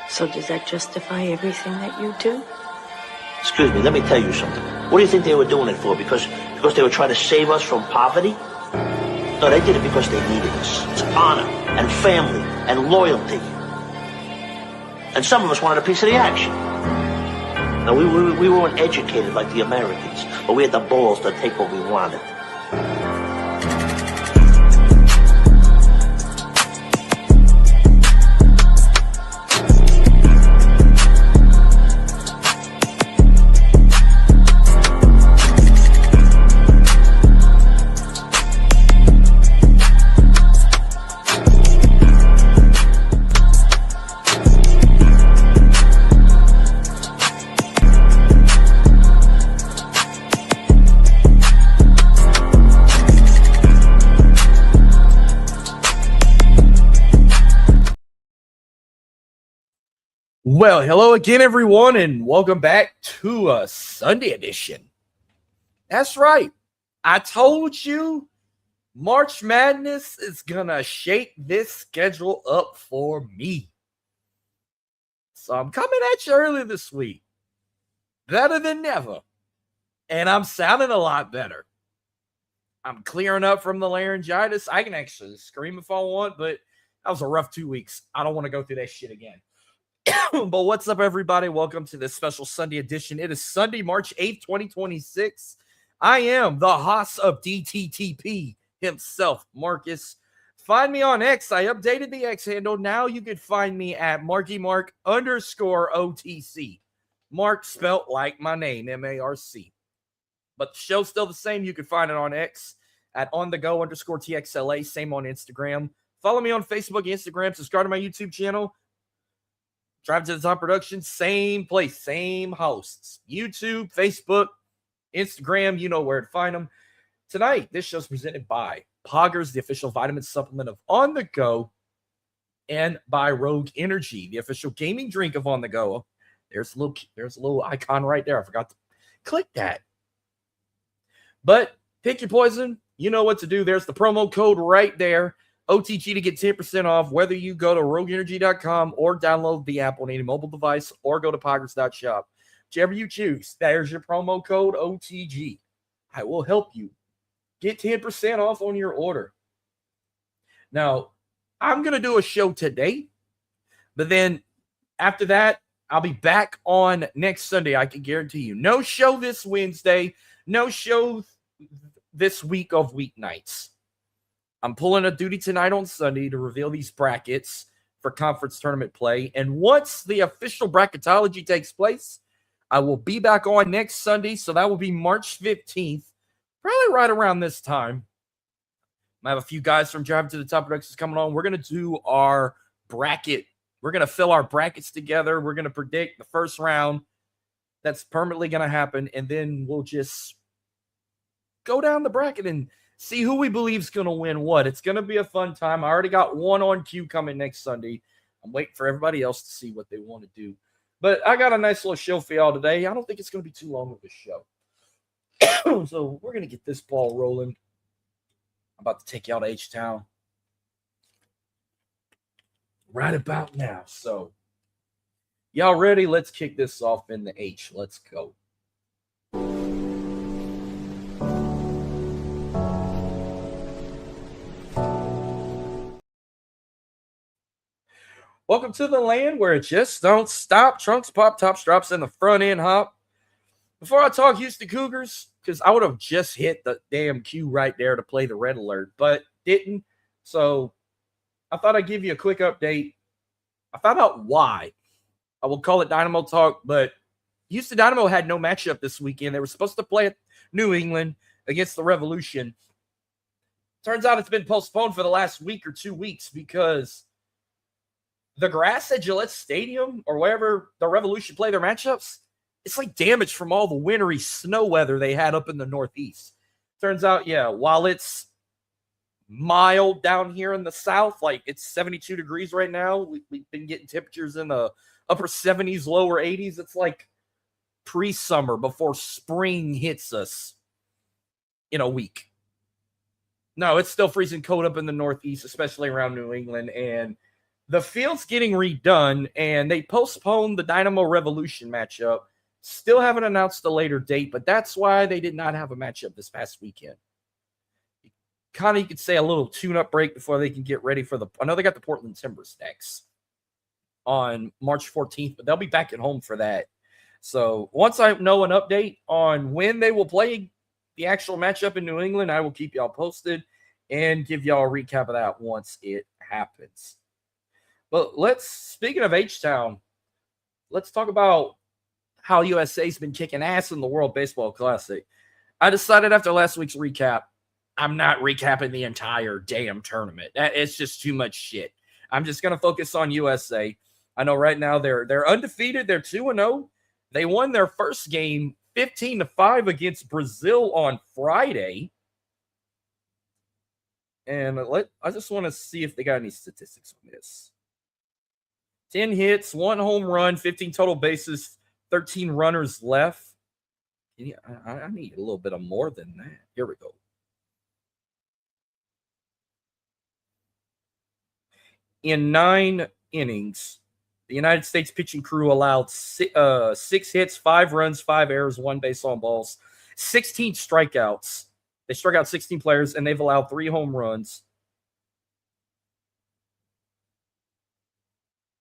So does that justify everything that you do? Excuse me, let me tell you something. What do you think they were doing it for? Because they were trying to save us from poverty? No, they did it because they needed us. It's honor and family and loyalty. And some of us wanted a piece of the action. Now, we weren't educated like the Americans, but we had the balls to take what we wanted. Well, hello again, everyone, and welcome back to a Sunday edition. That's right. I told you March Madness is going to shake this schedule up for me. So I'm coming at you early this week. Better than never. And I'm sounding a lot better. I'm clearing up from the laryngitis. I can actually scream if I want, but that was a rough 2 weeks. I don't want to go through that shit again. But what's up, everybody? Welcome to this special Sunday edition. It is Sunday, March 8th, 2026. I am the host of DTTP himself, Marcus. Find me on X. I updated the X handle. Now you can find me at _OTC. Mark spelt like my name, M-A-R-C. But the show's still the same. You can find it on X at On The Geaux _TXLA. Same on Instagram. Follow me on Facebook, Instagram. Subscribe to my YouTube channel. Drive to the Top Productions, same place, same hosts. YouTube, Facebook, Instagram, you know where to find them. Tonight, this show's presented by POGGERS, the official vitamin supplement of On The Geaux, and by Rogue Energy, the official gaming drink of On The Geaux. There's a little icon right there. I forgot to click that. But pick your poison. You know what to do. There's the promo code right there. OTG to get 10% off, whether you go to rogueenergy.com or download the app on any mobile device or go to poggers.shop. Whichever you choose, there's your promo code OTG. I will help you get 10% off on your order. Now, I'm going to do a show today, but then after that, I'll be back on next Sunday. I can guarantee you. No show this Wednesday. No show this week of weeknights. I'm pulling a duty tonight on Sunday to reveal these brackets for conference tournament play. And once the official bracketology takes place, I will be back on next Sunday. So that will be March 15th, probably right around this time. I have a few guys from Drive to the Top Productions coming on. We're going to do our bracket. We're going to fill our brackets together. We're going to predict the first round. That's permanently going to happen. And then we'll just go down the bracket and see who we believe is going to win what. It's going to be a fun time. I already got one on cue coming next Sunday. I'm waiting for everybody else to see what they want to do. But I got a nice little show for y'all today. I don't think it's going to be too long of a show. So we're going to get this ball rolling. I'm about to take y'all to H-Town right about now. So y'all ready? Let's kick this off in the H. Let's go. Welcome to the land where it just don't stop. Trunks pop, top drops, and the front end hop. Before I talk Houston Cougars, because I would have just hit the damn cue right there to play the red alert, but didn't. So I thought I'd give you a quick update. I found out why. I will call it Dynamo Talk, but Houston Dynamo had no matchup this weekend. They were supposed to play at New England against the Revolution. Turns out it's been postponed for the last week or 2 weeks because the grass at Gillette Stadium or wherever the Revolution play their matchups, it's like damaged from all the wintry snow weather they had up in the Northeast. Turns out, yeah, while it's mild down here in the South, like it's 72 degrees right now. We've been getting temperatures in the upper 70s, lower 80s. It's like pre-summer before spring hits us in a week. No, it's still freezing cold up in the Northeast, especially around New England. And the field's getting redone, and they postponed the Dynamo Revolution matchup. Still haven't announced a later date, but that's why they did not have a matchup this past weekend. Kind of, you could say, a little tune-up break before they can get ready for I know they got the Portland Timbers next on March 14th, but they'll be back at home for that. So once I know an update on when they will play the actual matchup in New England, I will keep y'all posted and give y'all a recap of that once it happens. But speaking of H-Town, let's talk about how USA's been kicking ass in the World Baseball Classic. I decided after last week's recap, I'm not recapping the entire damn tournament. It's just too much shit. I'm just going to focus on USA. I know right now they're undefeated. They're 2-0. They won their first game 15-5 against Brazil on Friday. And I just want to see if they got any statistics on this. 10 hits, 1 home run, 15 total bases, 13 runners left. Yeah, I need a little bit of more than that. Here we go. In 9 innings, the United States pitching crew allowed 6 hits, 5 runs, 5 errors, 1 base on balls, 16 strikeouts. They struck out 16 players, and they've allowed 3 home runs.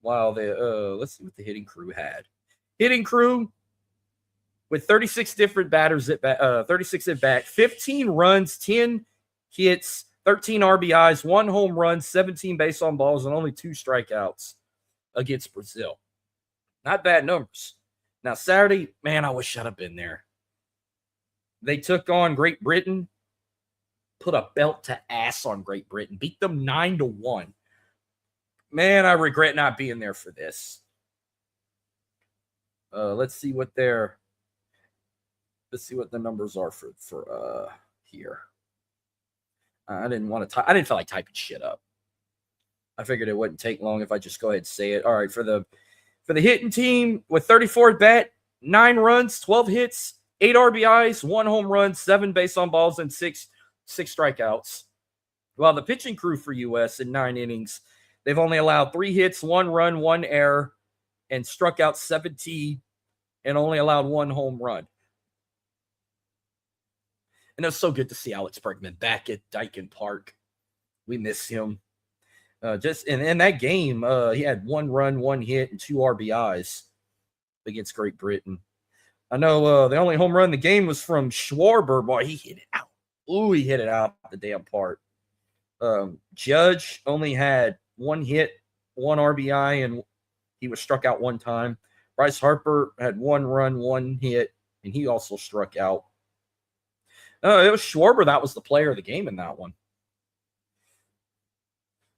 Wow, let's see what the hitting crew had. Hitting crew with 36 different batters at bat, 36 at bat, 15 runs, 10 hits, 13 RBIs, 1 home run, 17 base on balls, and only 2 strikeouts against Brazil. Not bad numbers. Now, Saturday, man, I wish I'd have been there. They took on Great Britain, put a belt to ass on Great Britain, beat them 9-1. Man, I regret not being there for this. Let's see what the numbers are for here. I didn't feel like typing shit up. I figured it wouldn't take long if I just go ahead and say it. All right, for the hitting team with 34 at bat, 9 runs, 12 hits, 8 RBIs, 1 home run, 7 base on balls, and 6 strikeouts. While the pitching crew for US in 9 innings, they've only allowed 3 hits, 1 run, 1 error, and struck out 17 and only allowed 1 home run. And it was so good to see Alex Bregman back at Daikin Park. We miss him. Just in that game, he had 1 run, 1 hit, and 2 RBIs against Great Britain. I know the only home run in the game was from Schwarber. Boy, he hit it out. Ooh, he hit it out the damn park. Judge only had 1 hit, 1 RBI, and he was struck out 1 time. Bryce Harper had 1 run, 1 hit, and he also struck out. It was Schwarber that was the player of the game in that one.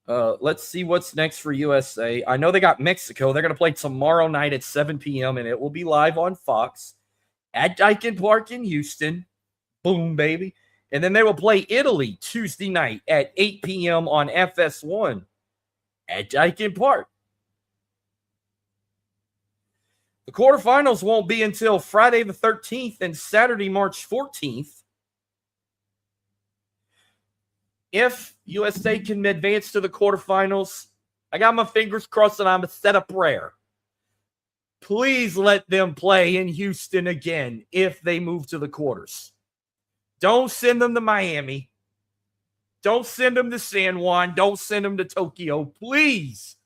Let's see what's next for USA. I know they got Mexico. They're going to play tomorrow night at 7 p.m., and it will be live on Fox at Daikin Park in Houston. Boom, baby. And then they will play Italy Tuesday night at 8 p.m. on FS1 at Daikin Park. The quarterfinals won't be until Friday the 13th and Saturday, March 14th. If USA can advance to the quarterfinals, I got my fingers crossed and I'm going to set a prayer. Please let them play in Houston again if they move to the quarters. Don't send them to Miami. Don't send them to San Juan. Don't send them to Tokyo. Please,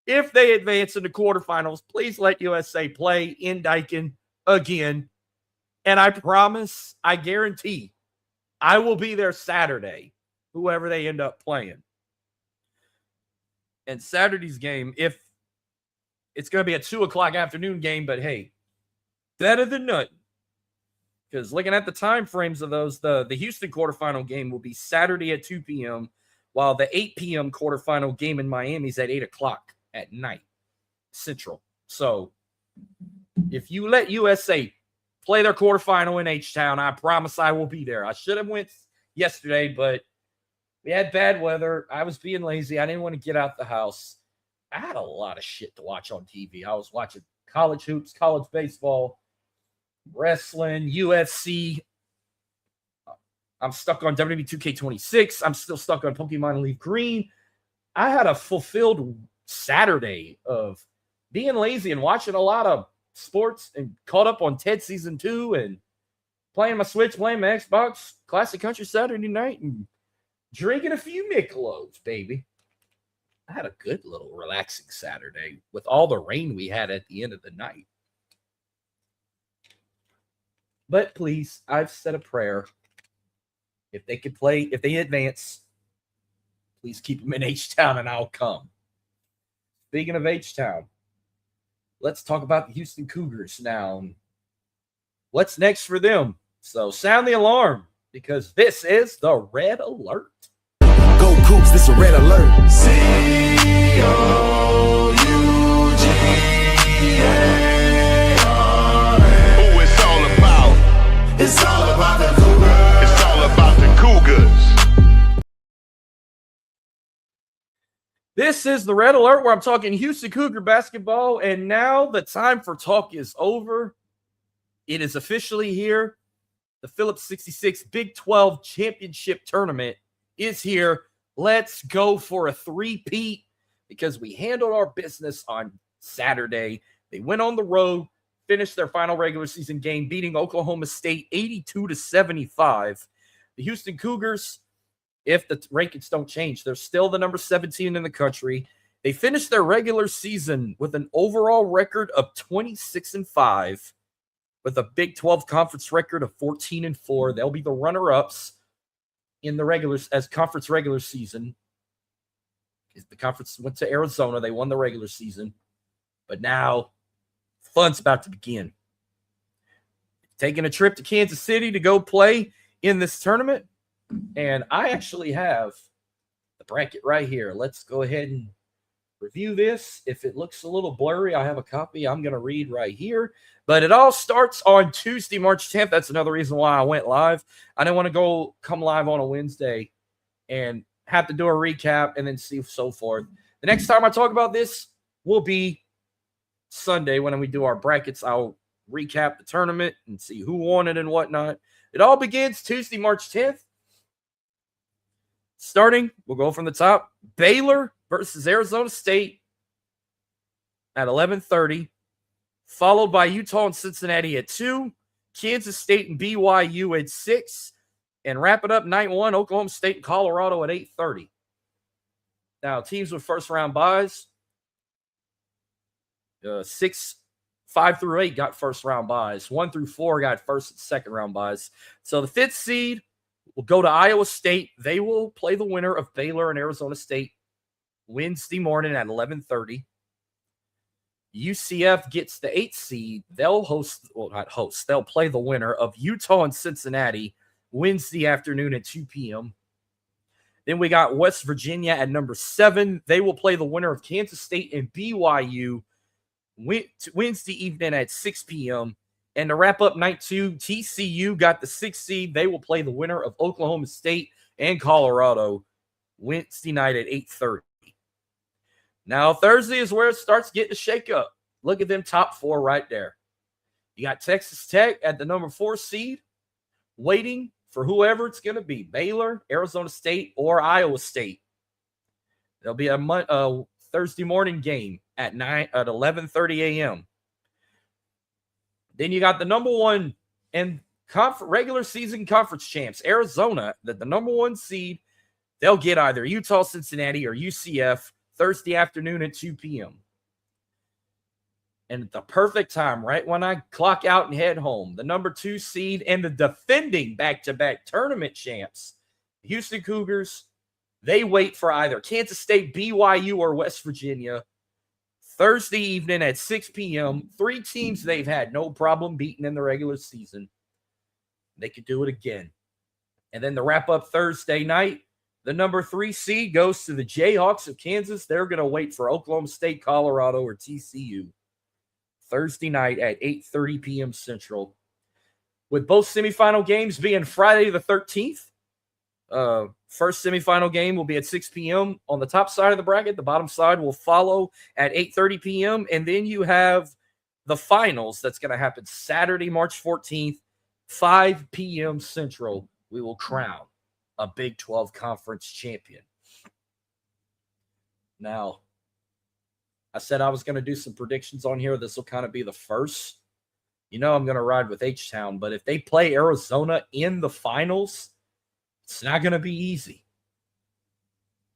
if they advance in the quarterfinals, please let USA play in Daikin again. And I promise, I guarantee, I will be there Saturday, whoever they end up playing. And Saturday's game, if it's going to be a 2:00 afternoon game, but hey, better than nothing. Because looking at the time frames of those, the Houston quarterfinal game will be Saturday at 2 p.m., while the 8 p.m. quarterfinal game in Miami is at 8:00 at night, Central. So if you let USA play their quarterfinal in H-Town, I promise I will be there. I should have went yesterday, but we had bad weather. I was being lazy. I didn't want to get out the house. I had a lot of shit to watch on TV. I was watching college hoops, college baseball, wrestling, UFC. I'm stuck on WWE 2K26. I'm still stuck on Pokemon Leaf Green. I had a fulfilled Saturday of being lazy and watching a lot of sports and caught up on Ted Season 2 and playing my Switch, playing my Xbox, Classic Country Saturday night, and drinking a few Michelobs, baby. I had a good little relaxing Saturday with all the rain we had at the end of the night. But please, I've said a prayer. If they could play, if they advance, please keep them in H-Town and I'll come. Speaking of H-Town, let's talk about the Houston Cougars now. What's next for them? So sound the alarm because this is the Red Alert. Go Cougs, this a Red Alert. C-O-U-G-A-R. Who it's all about? It's all about the Cougars. It's all about the Cougars. This is the Red Alert where I'm talking Houston Cougar basketball, and now the time for talk is over. It is officially here. The Phillips 66 Big 12 Championship Tournament is here. Let's go for a three-peat because we handled our business on Saturday. They went on the road, finished their final regular season game, beating Oklahoma State 82-75. The Houston Cougars, if the rankings don't change, they're still the number 17 in the country. They finished their regular season with an overall record of 26-5, with a Big 12 conference record of 14-4. They'll be the runner-ups in the conference regular season. The conference went to Arizona. They won the regular season. But now, fun's about to begin. Taking a trip to Kansas City to go play in this tournament. And I actually have the bracket right here. Let's go ahead and review this. If it looks a little blurry, I have a copy I'm going to read right here. But it all starts on Tuesday, March 10th. That's another reason why I went live. I didn't want to come live on a Wednesday and have to do a recap and then see so forth. The next time I talk about this will be Sunday when we do our brackets. I'll recap the tournament and see who won it and whatnot. It all begins Tuesday, March 10th. Starting, we'll go from the top. Baylor versus Arizona State at 11:30, followed by Utah and Cincinnati at 2, Kansas State and BYU at 6, and wrap it up night 1, Oklahoma State and Colorado at 8:30. Now, teams with first-round byes, 5 through 8 got first-round byes. 1 through 4 got first and second-round byes. So the 5th seed will go to Iowa State. They will play the winner of Baylor and Arizona State Wednesday morning at 11:30. UCF gets the 8th seed. They'll they'll play the winner of Utah and Cincinnati Wednesday afternoon at 2 p.m. Then we got West Virginia at number 7. They will play the winner of Kansas State and BYU Wednesday evening at 6 p.m. And to wrap up night 2, TCU got the 6th seed. They will play the winner of Oklahoma State and Colorado Wednesday night at 8:30. Now, Thursday is where it starts getting a shake-up. Look at them top 4 right there. You got Texas Tech at the number 4 seed, waiting for whoever it's going to be, Baylor, Arizona State, or Iowa State. There'll be a Thursday morning game at 11:30 a.m. Then you got the number 1 and regular season conference champs, Arizona, the number 1 seed. They'll get either Utah, Cincinnati, or UCF Thursday afternoon at 2 p.m. And at the perfect time, right when I clock out and head home, the number 2 seed and the defending back-to-back tournament champs, Houston Cougars, they wait for either Kansas State, BYU, or West Virginia Thursday evening at 6 p.m. 3 teams they've had no problem beating in the regular season. They could do it again. And then to wrap up Thursday night, the number 3 seed goes to the Jayhawks of Kansas. They're going to wait for Oklahoma State, Colorado, or TCU Thursday night at 8:30 p.m. Central. With both semifinal games being Friday the 13th, first semifinal game will be at 6 p.m. on the top side of the bracket. The bottom side will follow at 8:30 p.m. And then you have the finals that's going to happen Saturday, March 14th, 5 p.m. Central. We will crown a Big 12 conference champion. Now, I said I was going to do some predictions on here. This will kind of be the first. I'm going to ride with H-Town, but if they play Arizona in the finals, it's not going to be easy.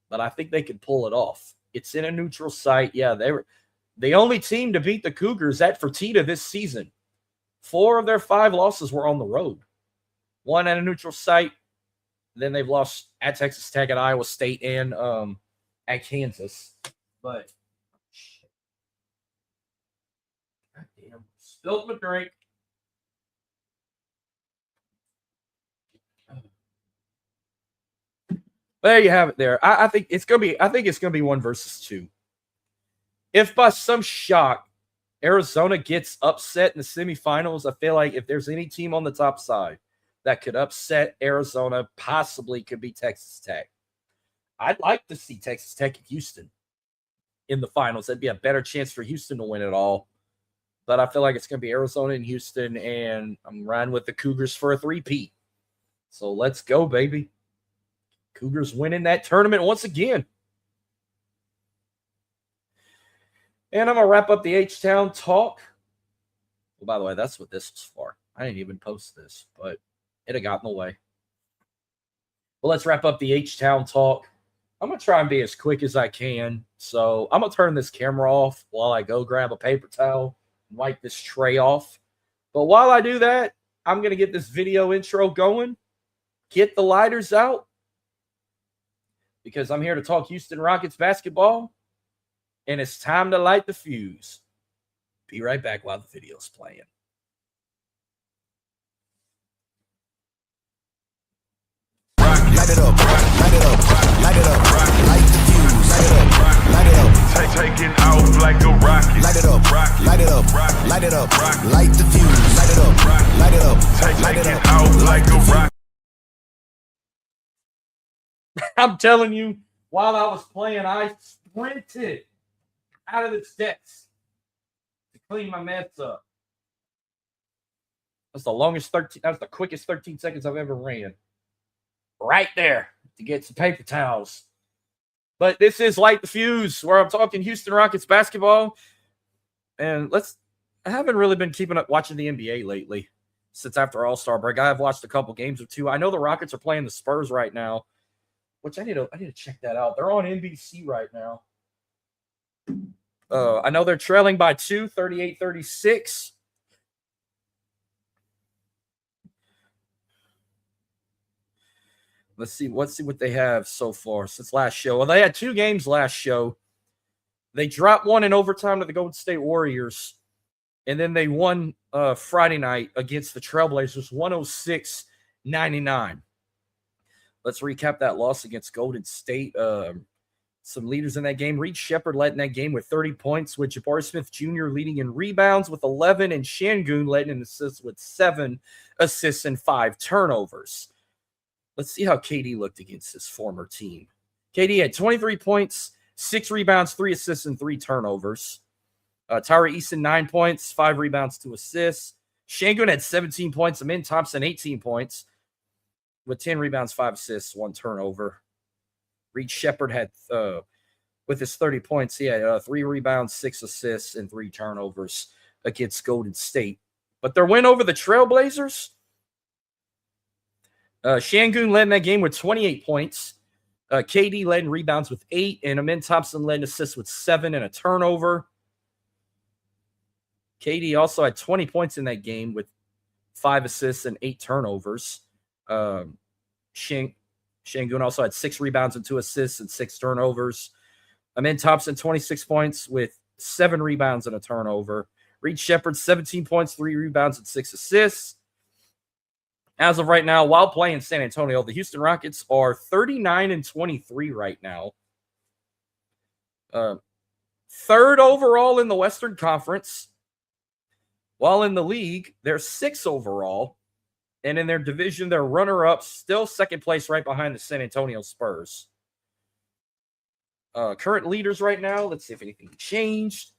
But I think they could pull it off. It's in a neutral site. Yeah, they were the only team to beat the Cougars at Fertitta this season. 4 of their 5 losses were on the road. 1 at a neutral site. Then they've lost at Texas Tech, at Iowa State, and at Kansas. But goddamn, spilled my drink. There you have it. There, I think it's gonna be. I think it's gonna be 1 versus 2. If by some shock Arizona gets upset in the semifinals, I feel like if there's any team on the top side that could upset Arizona, possibly could be Texas Tech. I'd like to see Texas Tech and Houston in the finals. That'd be a better chance for Houston to win it all. But I feel like it's going to be Arizona and Houston, and I'm riding with the Cougars for a 3-peat. So let's go, baby. Cougars winning that tournament once again. And I'm going to wrap up the H-Town talk. Well, by the way, that's what this was for. I didn't even post this, but it had gotten away. Well, let's wrap up the H-Town talk. I'm going to try and be as quick as I can. So I'm going to turn this camera off while I go grab a paper towel and wipe this tray off. But while I do that, I'm going to get this video intro going, get the lighters out, because I'm here to talk Houston Rockets basketball, and it's time to light the fuse. Be right back while the video's playing. Light it up, light it up, light it up, light the fuse, light it up, light it up, taking off like a rocket, light it up, light it up, light it up, light the fuse, light it up, light it up, taking off like a rocket. I'm telling you, while I was playing, I sprinted out of the steps to clean my mess up. That's the quickest 13 seconds I've ever ran. Right there to get some paper towels. But this is Light the Fuse, where I'm talking Houston Rockets basketball. And I haven't really been keeping up watching the NBA lately since after All-Star break. I have watched a couple games or two. I know the Rockets are playing the Spurs right now, which I need to check that out. They're on NBC right now. I know they're trailing by 2, 38-36. Let's see what they have so far since last show. Well, they had 2 games last show. They dropped one in overtime to the Golden State Warriors, and then they won Friday night against the Trailblazers, 106-99. Let's recap that loss against Golden State. Some leaders in that game. Reed Shepherd led in that game with 30 points, with Jabari Smith Jr. leading in rebounds with 11, and Şengün led in assists with 7 assists and 5 turnovers. Let's see how KD looked against his former team. KD had 23 points, 6 rebounds, 3 assists, and 3 turnovers. Tyree Eason, 9 points, 5 rebounds, 2 assists. Şengün had 17 points. Amin Thompson, 18 points, with 10 rebounds, 5 assists, 1 turnover. Reed Shepherd had, with his 30 points, he had 3 rebounds, 6 assists, and 3 turnovers against Golden State. But their win over the Trailblazers, Şengün led in that game with 28 points. KD led in rebounds with 8, and Amin Thompson led in assists with 7 and a turnover. KD also had 20 points in that game with 5 assists and 8 turnovers. Şengün also had 6 rebounds and 2 assists and 6 turnovers. Amin Thompson, 26 points with 7 rebounds and a turnover. Reed Shepherd, 17 points, 3 rebounds, and 6 assists. As of right now, while playing San Antonio, the Houston Rockets are 39-23 right now. 3rd overall in the Western Conference. While in the league, they're 6th overall. And in their division, they're runner-up, still 2nd place right behind the San Antonio Spurs. Current leaders right now, let's see if anything changed.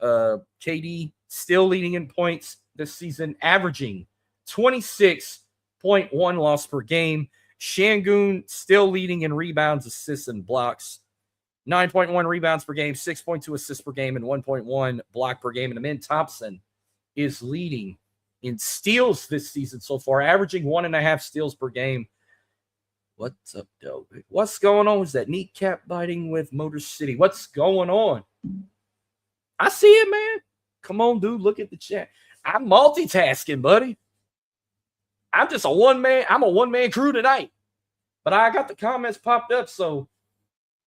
KD still leading in points this season, averaging 26.1 loss per game. Şengün still leading in rebounds, assists, and blocks. 9.1 rebounds per game, 6.2 assists per game, and 1.1 block per game. And Amin Thompson is leading in steals this season so far, averaging 1.5 steals per game. What's up, though? What's going on? Is that kneecap biting with Motor City? What's going on? I see it, man. Come on, dude. Look at the chat. I'm multitasking, buddy. I'm just a one-man crew tonight. But I got the comments popped up, so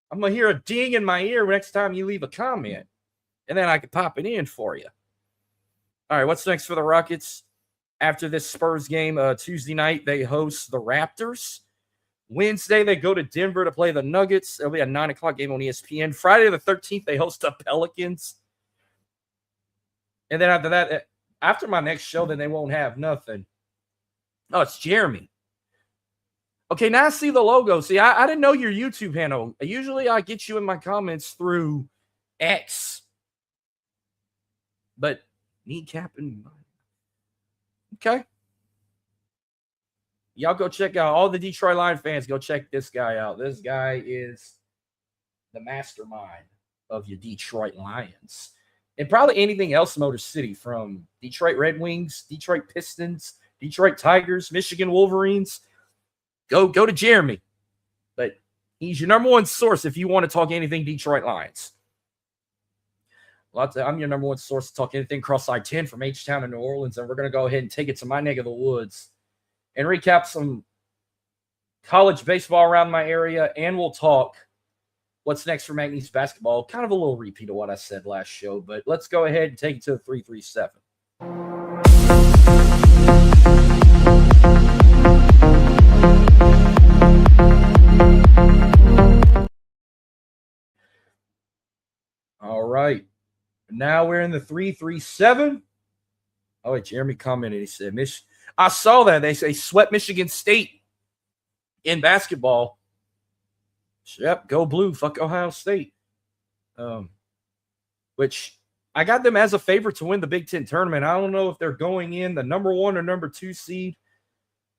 I'm going to hear a ding in my ear next time you leave a comment. And then I can pop it in for you. All right, what's next for the Rockets? After this Spurs game, Tuesday night, they host the Raptors. Wednesday, they go to Denver to play the Nuggets. It'll be a 9 o'clock game on ESPN. Friday the 13th, they host the Pelicans. And then after that, after my next show, then they won't have nothing. Oh, it's Jeremy. Okay, now I see the logo. See, I didn't know your YouTube handle. Usually I get you in my comments through X. But kneecapping. Okay. Y'all go check out all the Detroit Lion fans. Go check this guy out. This guy is the mastermind of your Detroit Lions. And probably anything else Motor City, from Detroit Red Wings, Detroit Pistons, Detroit Tigers, Michigan Wolverines. Go to Jeremy. But he's your number one source if you want to talk anything Detroit Lions. I'm your number one source to talk anything cross I-10 from H-Town to New Orleans. And we're going to go ahead and take it to my neck of the woods and recap some college baseball around my area. And we'll talk what's next for McNeese basketball. Kind of a little repeat of what I said last show, but let's go ahead and take it to the 337. All right. Now we're in the 337. Oh, wait, Jeremy commented. He said, I saw that. They say swept Michigan State in basketball. Yep, go blue. Fuck Ohio State. Which I got them as a favorite to win the Big Ten tournament. I don't know if they're going in the number 1 or number 2 seed,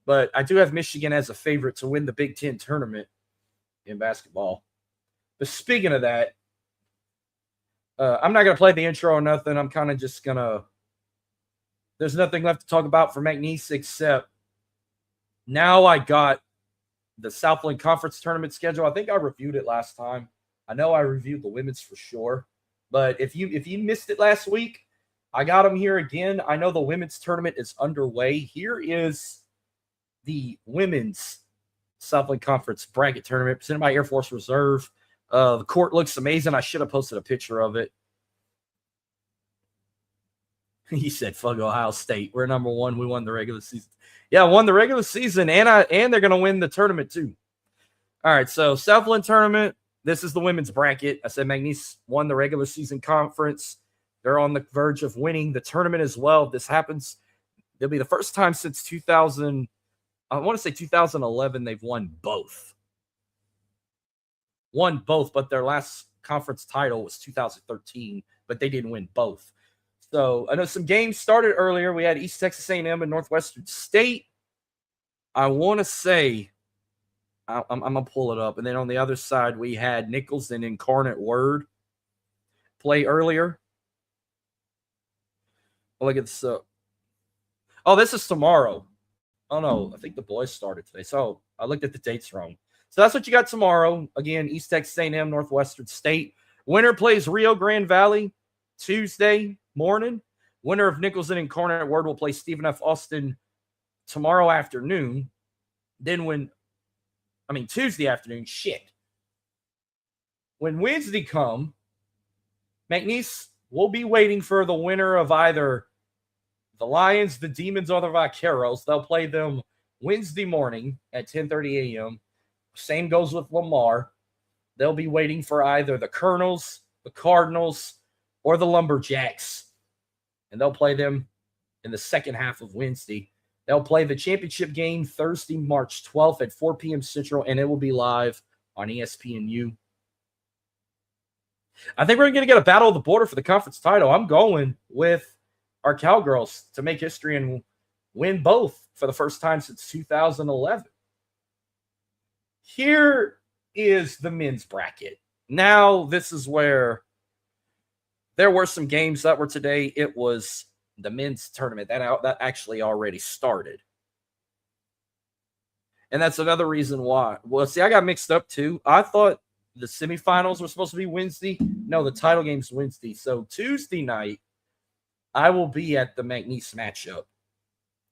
but I do have Michigan as a favorite to win the Big Ten tournament in basketball. But speaking of that, I'm not going to play the intro or nothing. I'm kind of just going to – there's nothing left to talk about for McNeese except now I got the Southland Conference tournament schedule. I think I reviewed it last time. I know I reviewed the women's for sure. But if you missed it last week, I got them here again. I know the women's tournament is underway. Here is the women's Southland Conference bracket tournament presented by Air Force Reserve. The court looks amazing. I should have posted a picture of it. He said, fuck Ohio State. We're number 1. We won the regular season. Yeah, won the regular season, and they're going to win the tournament too. All right, so Southland tournament. This is the women's bracket. I said McNeese won the regular season conference. They're on the verge of winning the tournament as well. If this happens, it'll be the first time since 2000. I want to say 2011 they've won both. But their last conference title was 2013, but they didn't win both. So I know some games started earlier. We had East Texas A&M and Northwestern State. I want to say, I'm going to pull it up. And then on the other side, we had Nichols and Incarnate Word play earlier. Well, look at this. Oh, this is tomorrow. Oh, no. I think the boys started today. So I looked at the dates wrong. So that's what you got tomorrow. Again, East Texas A&M, Northwestern State. Winner plays Rio Grande Valley Tuesday morning. Winner of Nichols and Incarnate Word will play Stephen F. Austin tomorrow afternoon. Then Tuesday afternoon. Shit. When Wednesday come, McNeese will be waiting for the winner of either the Lions, the Demons, or the Vaqueros. They'll play them Wednesday morning at 10:30 a.m. Same goes with Lamar. They'll be waiting for either the Colonels, the Cardinals, or the Lumberjacks. And they'll play them in the second half of Wednesday. They'll play the championship game Thursday, March 12th at 4 p.m. Central, and it will be live on ESPNU. I think we're going to get a battle of the border for the conference title. I'm going with our Cowgirls to make history and win both for the first time since 2011. Here is the men's bracket. Now this is where there were some games that were today. It was the men's tournament that actually already started. And that's another reason why. Well, see, I got mixed up too. I thought the semifinals were supposed to be Wednesday. No, the title game's Wednesday. So Tuesday night, I will be at the McNeese matchup.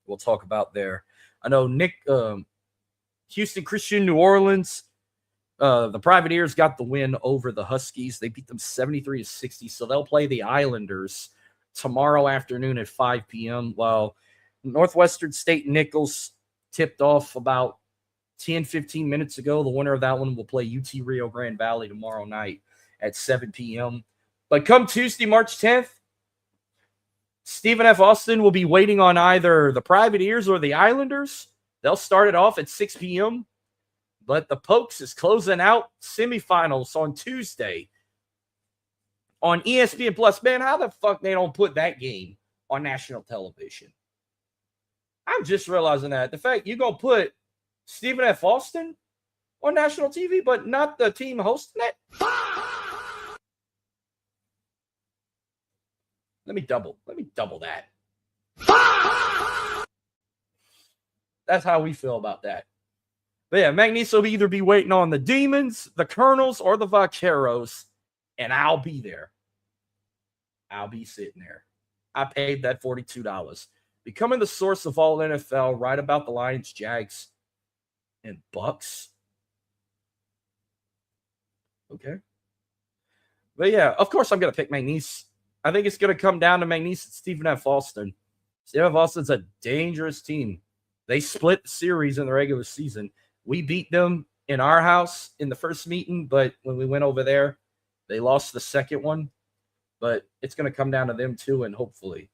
We'll talk about there. I know Houston Christian, New Orleans. The Privateers got the win over the Huskies. They beat them 73-60. So they'll play the Islanders tomorrow afternoon at 5 p.m. While Northwestern State Nichols tipped off about 10-15 minutes ago. The winner of that one will play UT Rio Grande Valley tomorrow night at 7 p.m. But come Tuesday, March 10th, Stephen F. Austin will be waiting on either the Privateers or the Islanders. They'll start it off at 6 p.m. But the Pokes is closing out semifinals on Tuesday on ESPN Plus. Man, how the fuck they don't put that game on national television? I'm just realizing that. The fact you're going to put Stephen F. Austin on national TV, but not the team hosting it? Let me double that. That's how we feel about that. But yeah, McNeese will either be waiting on the Demons, the Colonels, or the Vaqueros, and I'll be there. I'll be sitting there. I paid that $42. Becoming the source of all NFL, right about the Lions, Jags, and Bucks. Okay. But yeah, of course I'm going to pick McNeese. I think it's going to come down to McNeese and Stephen F. Austin. Stephen F. Austin's a dangerous team. They split the series in the regular season. We beat them in our house in the first meeting, but when we went over there, they lost the second one. But it's going to come down to them too, and hopefully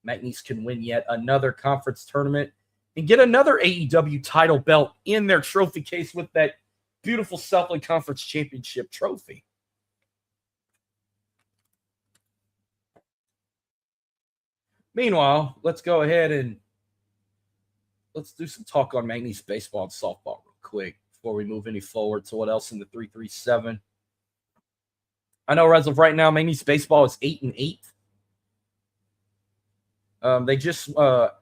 McNeese can win yet another conference tournament and get another AEW title belt in their trophy case with that beautiful Southland Conference Championship trophy. Meanwhile, let's go ahead and let's do some talk on McNeese baseball and softball real quick before we move any forward to what else in the 337. I know as of right now, McNeese baseball is 8-8. They just,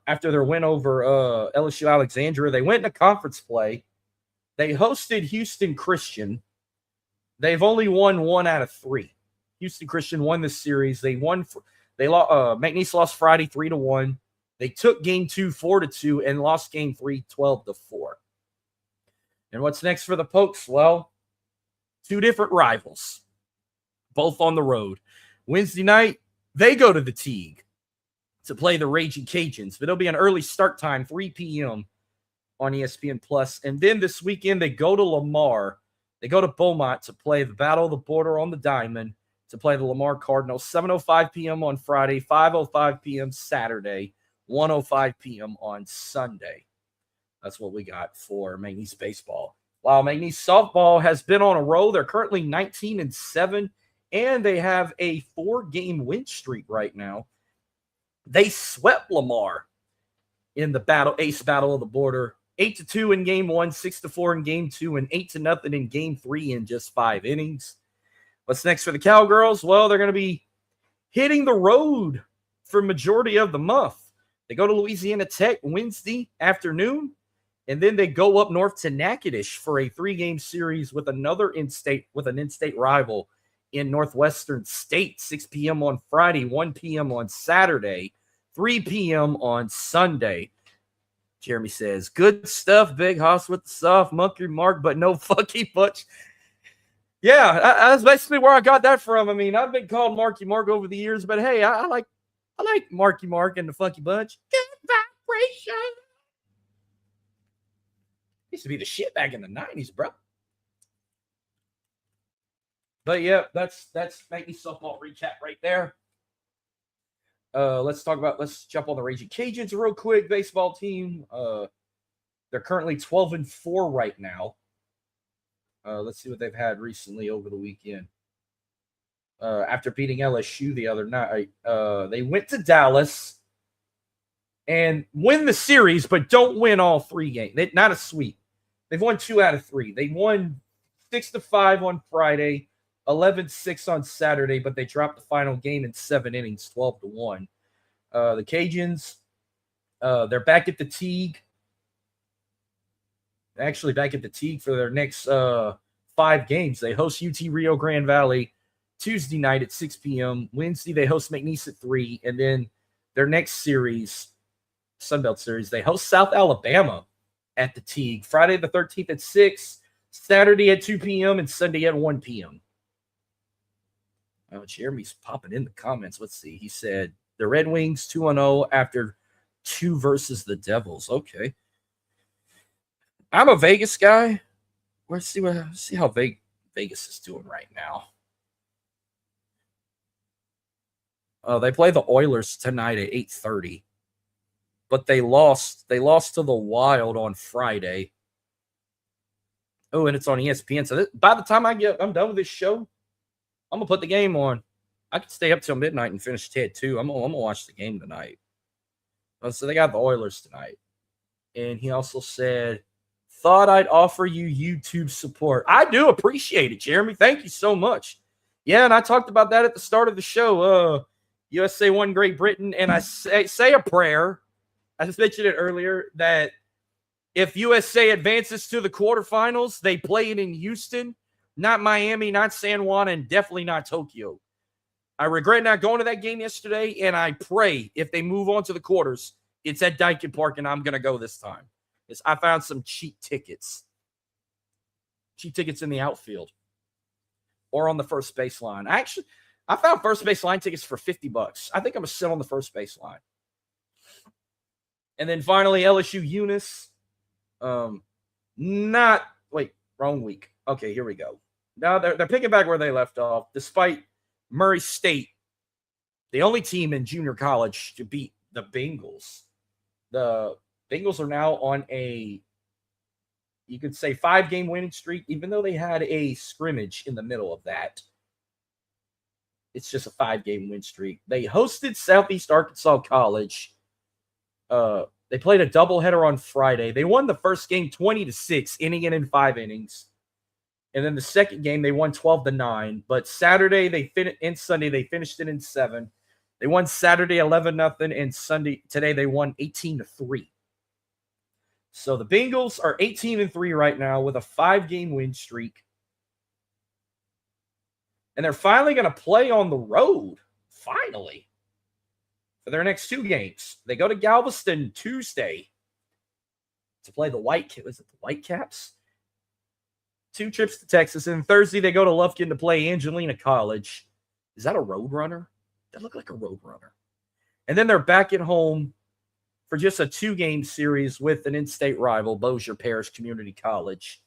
after their win over LSU Alexandria, they went into conference play. They hosted Houston Christian. They've only won 1 out of 3. Houston Christian won this series. McNeese lost Friday 3-1. They took game 2 4-2 and lost game 3 12-4. And what's next for the Pokes? Well, 2 different rivals, both on the road. Wednesday night, they go to the Teague to play the Raging Cajuns, but it'll be an early start time, 3 p.m. on ESPN Plus. And then this weekend, they go to Lamar. They go to Beaumont to play the Battle of the Border on the Diamond, to play the Lamar Cardinals, 7:05 p.m. on Friday, 5:05 p.m. Saturday, 1:05 p.m. on Sunday. That's what we got for McNeese baseball. While McNeese softball has been on a roll, they're currently 19-7, and they have a 4-game win streak right now. They swept Lamar in the Ace Battle of the Border, 8-2 in game 1, 6-4 in game 2, and 8-0 in game 3 in just 5 innings. What's next for the Cowgirls? Well, they're going to be hitting the road for majority of the month. They go to Louisiana Tech Wednesday afternoon, and then they go up north to Natchitoches for a 3-game series with an in-state rival in Northwestern State, 6 p.m. on Friday, 1 p.m. on Saturday, 3 p.m. on Sunday. Jeremy says, good stuff, Big Hoss with the soft monkey mark, but no fucky bunch. Yeah, that's basically where I got that from. I mean, I've been called Marky Mark over the years, but hey, I like Marky Mark and the Funky Bunch. Good vibration. Used to be the shit back in the 90s, bro. But yeah, that's McNeese softball recap right there. Let's jump on the Raging Cajuns real quick. Baseball team. They're currently 12-4 right now. Let's see what they've had recently over the weekend. After beating LSU the other night, they went to Dallas and win the series, but don't win all 3 games. Not a sweep. They've won 2 out of 3. They won 6-5 on Friday, 11-6 on Saturday, but they dropped the final game in 7 innings, 12-1. The Cajuns, they're back at the Teague. Actually, back at the Teague for their next 5 games. They host UT Rio Grande Valley Tuesday night at 6 p.m. Wednesday, they host McNeese at 3. And then their next series, Sunbelt Series, they host South Alabama at the Teague. Friday the 13th at 6, Saturday at 2 p.m., and Sunday at 1 p.m. Oh, Jeremy's popping in the comments. Let's see. He said, the Red Wings 2-0 after 2 versus the Devils. Okay. I'm a Vegas guy. Let's see how Vegas is doing right now. They play the Oilers tonight at 8:30. But they lost. They lost to the Wild on Friday. Oh, and it's on ESPN. So by the time I'm done with this show, I'm gonna put the game on. I could stay up till midnight and finish Ted too. I'm gonna watch the game tonight. So they got the Oilers tonight. And he also said, thought I'd offer you YouTube support. I do appreciate it, Jeremy. Thank you so much. Yeah, and I talked about that at the start of the show. USA won Great Britain, and I say a prayer. I just mentioned it earlier that if USA advances to the quarterfinals, they play it in Houston, not Miami, not San Juan, and definitely not Tokyo. I regret not going to that game yesterday, and I pray if they move on to the quarters, it's at Dyken Park, and I'm going to go this time. Because I found some cheap tickets. Cheap tickets in the outfield. Or on the first baseline. Actually, I found first baseline tickets for $50. I think I'm going to sit on the first baseline. And then finally, LSU Eunice. Wrong week. Okay, here we go. Now they're picking back where they left off. Despite Murray State, the only team in junior college to beat the Bengals. The Bengals are now on a, you could say, 5-game winning streak, even though they had a scrimmage in the middle of that. It's just a 5-game win streak. They hosted Southeast Arkansas College. They played a doubleheader on Friday. They won the first game 20-6, inning it in 5 innings. And then the second game, they won 12-9. But Saturday and Sunday, they finished it in 7. They won Saturday 11-0, and Sunday today they won 18-3. So the Bengals are 18-3 right now with a 5-game win streak. And they're finally going to play on the road, finally, for their next 2 games. They go to Galveston Tuesday to play the Whitecaps? 2 trips to Texas. And Thursday, they go to Lufkin to play Angelina College. Is that a Roadrunner? That looked like a Roadrunner. And then they're back at home for just a 2-game series with an in-state rival, Bossier Parish Community College,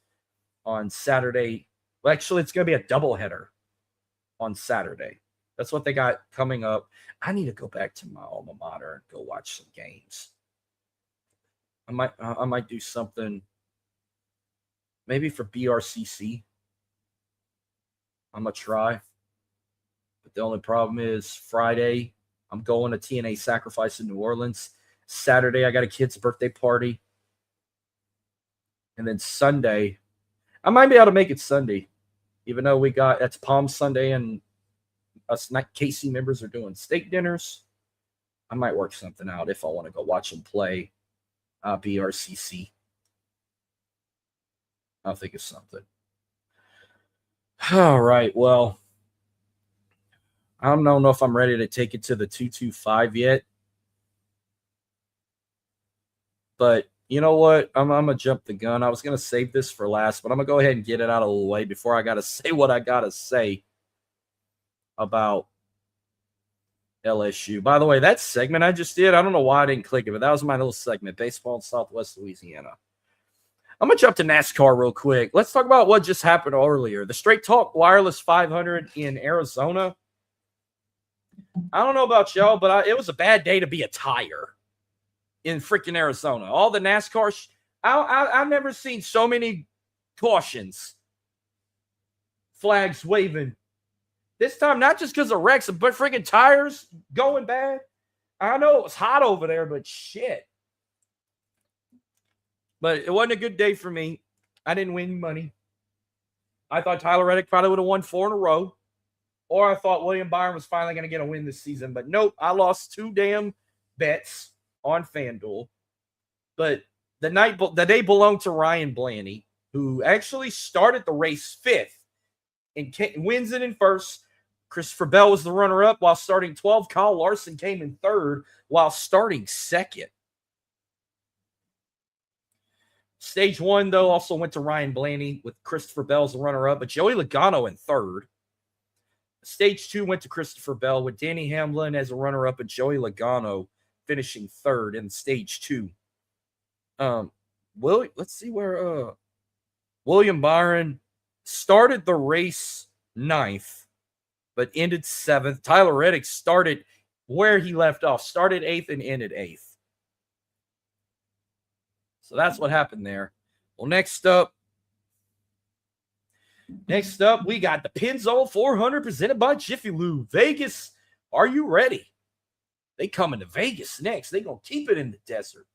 on Saturday. Well, actually, it's going to be a doubleheader on Saturday. That's what they got coming up. I need to go back to my alma mater and go watch some games. I might do something maybe for BRCC. I'm going to try. But the only problem is Friday, I'm going to TNA Sacrifice in New Orleans. Saturday, I got a kid's birthday party. And then Sunday, I might be able to make it Sunday. Even though that's Palm Sunday and us KC members are doing steak dinners. I might work something out if I want to go watch them play BRCC. I'll think of something. All right, well, I don't know if I'm ready to take it to the 225 yet. But you know what? I'm going to jump the gun. I was going to save this for last, but I'm going to go ahead and get it out of the way before I got to say what I got to say about LSU. By the way, that segment I just did, I don't know why I didn't click it, but that was my little segment, Baseball in Southwest Louisiana. I'm going to jump to NASCAR real quick. Let's talk about what just happened earlier. The Straight Talk Wireless 500 in Arizona. I don't know about y'all, but it was a bad day to be a tire in freaking Arizona. All the NASCAR, I've never seen so many cautions, flags waving. This time, not just because of wrecks, but freaking tires going bad. I know it was hot over there, but shit. But it wasn't a good day for me. I didn't win money. I thought Tyler Reddick probably would have won 4 in a row. Or I thought William Byron was finally going to get a win this season. But nope, I lost 2 damn bets on FanDuel. But the day belonged to Ryan Blaney, who actually started the race 5th and wins it in 1st. Christopher Bell was the runner-up while starting 12. Kyle Larson came in 3rd while starting 2nd. Stage 1, though, also went to Ryan Blaney with Christopher Bell as the runner-up, but Joey Logano in 3rd. Stage 2 went to Christopher Bell with Danny Hamlin as a runner-up and Joey Logano finishing 3rd in Stage 2. Let's see where William Byron started the race 9th, but ended 7th. Tyler Reddick started where he left off, started 8th and ended 8th. So that's what happened there. Well, next up, we got the Pennzoil 400 presented by Jiffy Lube. Vegas, are you ready? They coming to Vegas next. They going to keep it in the desert.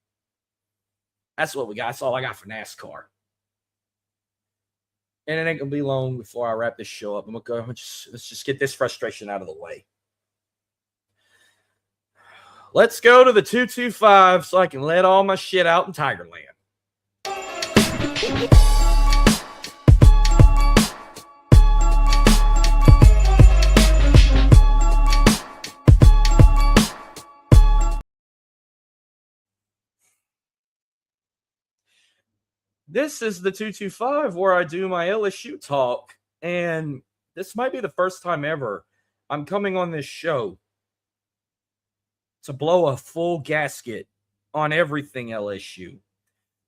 That's what we got. That's all I got for NASCAR. And it ain't going to be long before I wrap this show up. Let's just get this frustration out of the way. Let's go to the 225 so I can let all my shit out in Tigerland. This is the 225 where I do my LSU talk, and this might be the first time ever I'm coming on this show to blow a full gasket on everything LSU.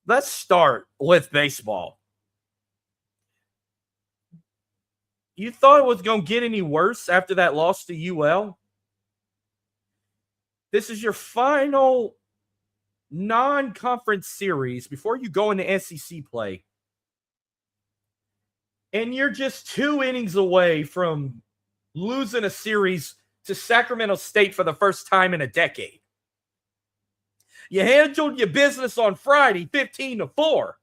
Let's start with baseball. You thought it was going to get any worse after that loss to UL? This is your final non-conference series before you go into SEC play. And you're just 2 innings away from losing a series to Sacramento State for the first time in a decade. You handled your business on Friday, 15-4.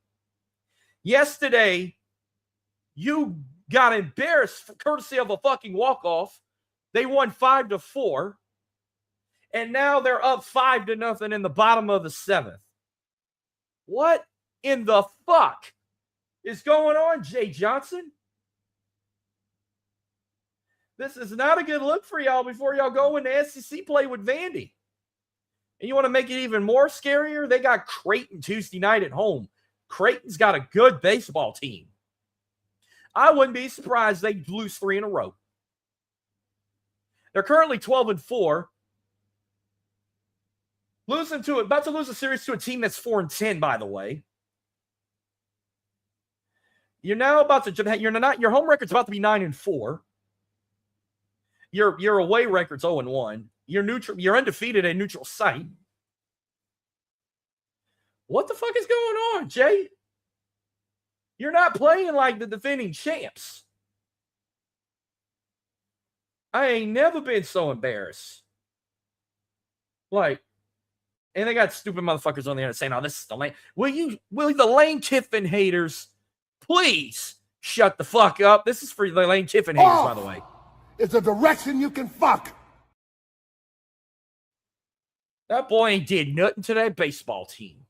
Yesterday, you got embarrassed courtesy of a fucking walk-off. They won 5-4. And now they're up 5-0 in the bottom of the 7th. What in the fuck is going on, Jay Johnson? This is not a good look for y'all before y'all go into SEC play with Vandy. And you want to make it even more scarier? They got Creighton Tuesday night at home. Creighton's got a good baseball team. I wouldn't be surprised they lose 3 in a row. They're currently 12-4. About to lose a series to a team that's 4-10, by the way. You're now about to, your home record's about to be 9-4. Your away record's 0-1. You're undefeated at neutral site. What the fuck is going on, Jay? You're not playing like the defending champs. I ain't never been so embarrassed. And they got stupid motherfuckers on the internet saying, "Oh, this is the lane." Will the Lane Kiffin haters please shut the fuck up? This is for the Lane Kiffin haters, by the way. It's a direction you can fuck. That boy ain't did nothing to that baseball team.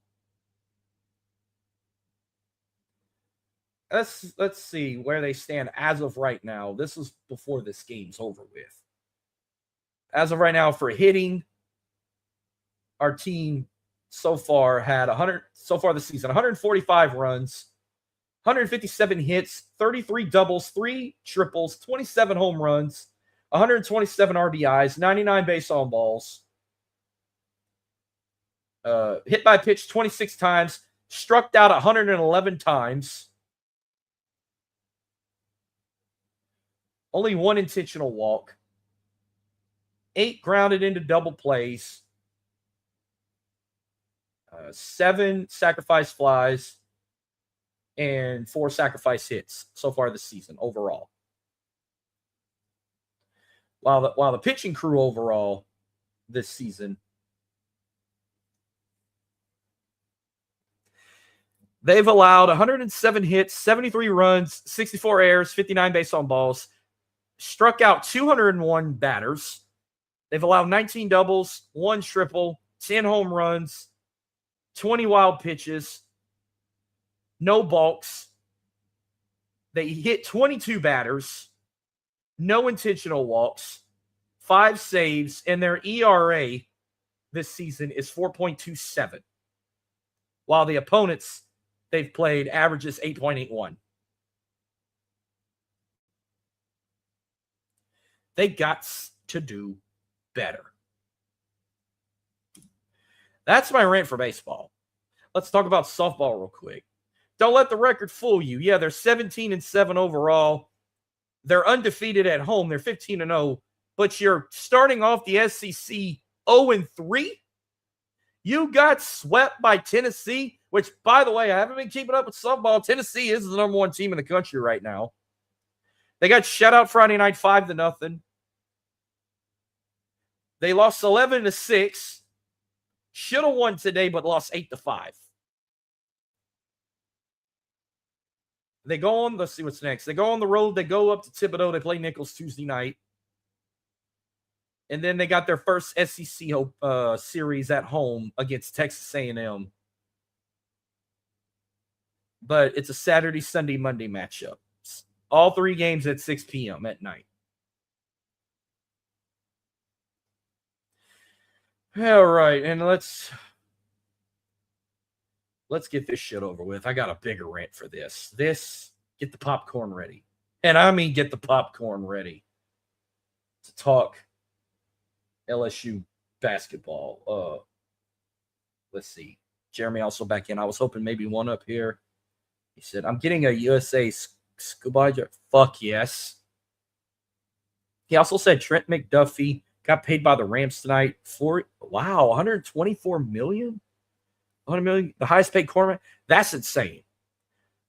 Let's see where they stand as of right now. This is before this game's over with. As of right now, for hitting, our team so far this season, 145 runs, 157 hits, 33 doubles, 3 triples, 27 home runs, 127 RBIs, 99 base on balls. Hit by pitch 26 times, struck out 111 times. Only 1 intentional walk. 8 grounded into double plays. 7 sacrifice flies and 4 sacrifice hits so far this season overall. While the pitching crew overall this season, They've allowed 107 hits, 73 runs, 64 errors, 59 base on balls, struck out 201 batters. They've allowed 19 doubles, 1 triple, 10 home runs, 20 wild pitches, no balks. They hit 22 batters, no intentional walks, 5 saves, and their ERA this season is 4.27. While the opponents they've played averages 8.81. They got to do better. That's my rant for baseball. Let's talk about softball real quick. Don't let the record fool you. Yeah, they're 17-7 overall. They're undefeated at home. They're 15-0. But you're starting off the SEC 0-3. You got swept by Tennessee, which, by the way, I haven't been keeping up with softball. Tennessee is the number 1 team in the country right now. They got shut out Friday night 5-0. They lost 11-6. Should have won today, but lost 8-5. They go on, let's see what's next. They go on the road. They go up to Thibodeau. They play Nichols Tuesday night. And then they got their first SEC series at home against Texas A&M. But it's a Saturday, Sunday, Monday matchup. All 3 games at 6 p.m. at night. All right, and let's get this shit over with. I got a bigger rant for this. Get the popcorn ready. And I mean get the popcorn ready to talk LSU basketball. Let's see. Jeremy also back in. I was hoping maybe one up here. He said, I'm getting a USA scuba jet. Fuck yes. He also said Trent McDuffie got paid by the Rams tonight for, wow, $124 million? $100 million, the highest paid cornerback? That's insane.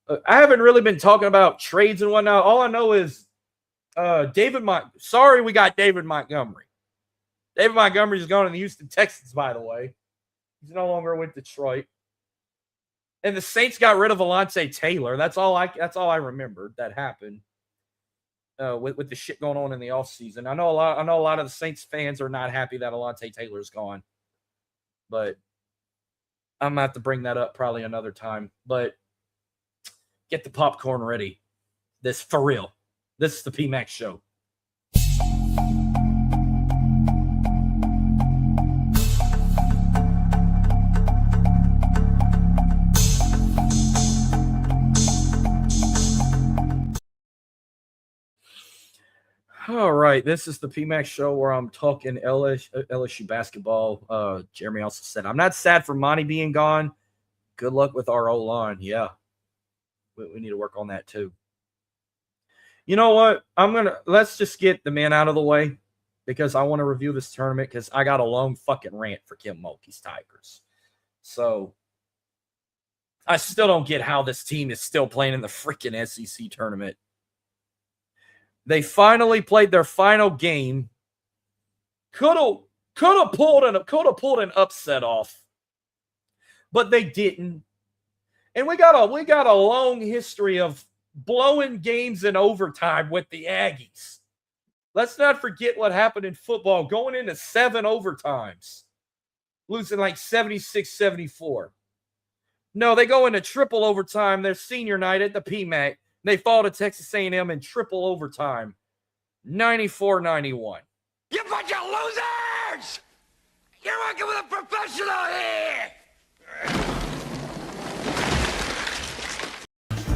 I haven't really been talking about trades and whatnot. All I know is sorry we got David Montgomery. David Montgomery's gone to the Houston Texans, by the way. He's no longer with Detroit. And the Saints got rid of Alontae Taylor. That's all I remembered that happened with the shit going on in the offseason. I know a lot of the Saints fans are not happy that Alontae Taylor's gone. But I'm gonna have to bring that up probably another time. But get the popcorn ready. This for real. This is the PMAX show. All right, this is the PMAX show where I'm talking LSU basketball. Jeremy also said, I'm not sad for Monty being gone. Good luck with our O-line. Yeah, we need to work on that too. You know what? Let's just get the man out of the way because I want to review this tournament because I got a long fucking rant for Kim Mulkey's Tigers. So I still don't get how this team is still playing in the freaking SEC tournament. They finally played their final game. Could have pulled an upset off, but they didn't. And we got a long history of blowing games in overtime with the Aggies. Let's not forget what happened in football, going into 7 overtimes, losing like 76-74. No, they go into triple overtime their senior night at the PMAC. They fall to Texas A&M in triple overtime, 94-91. You bunch of losers! You're working with a professional here!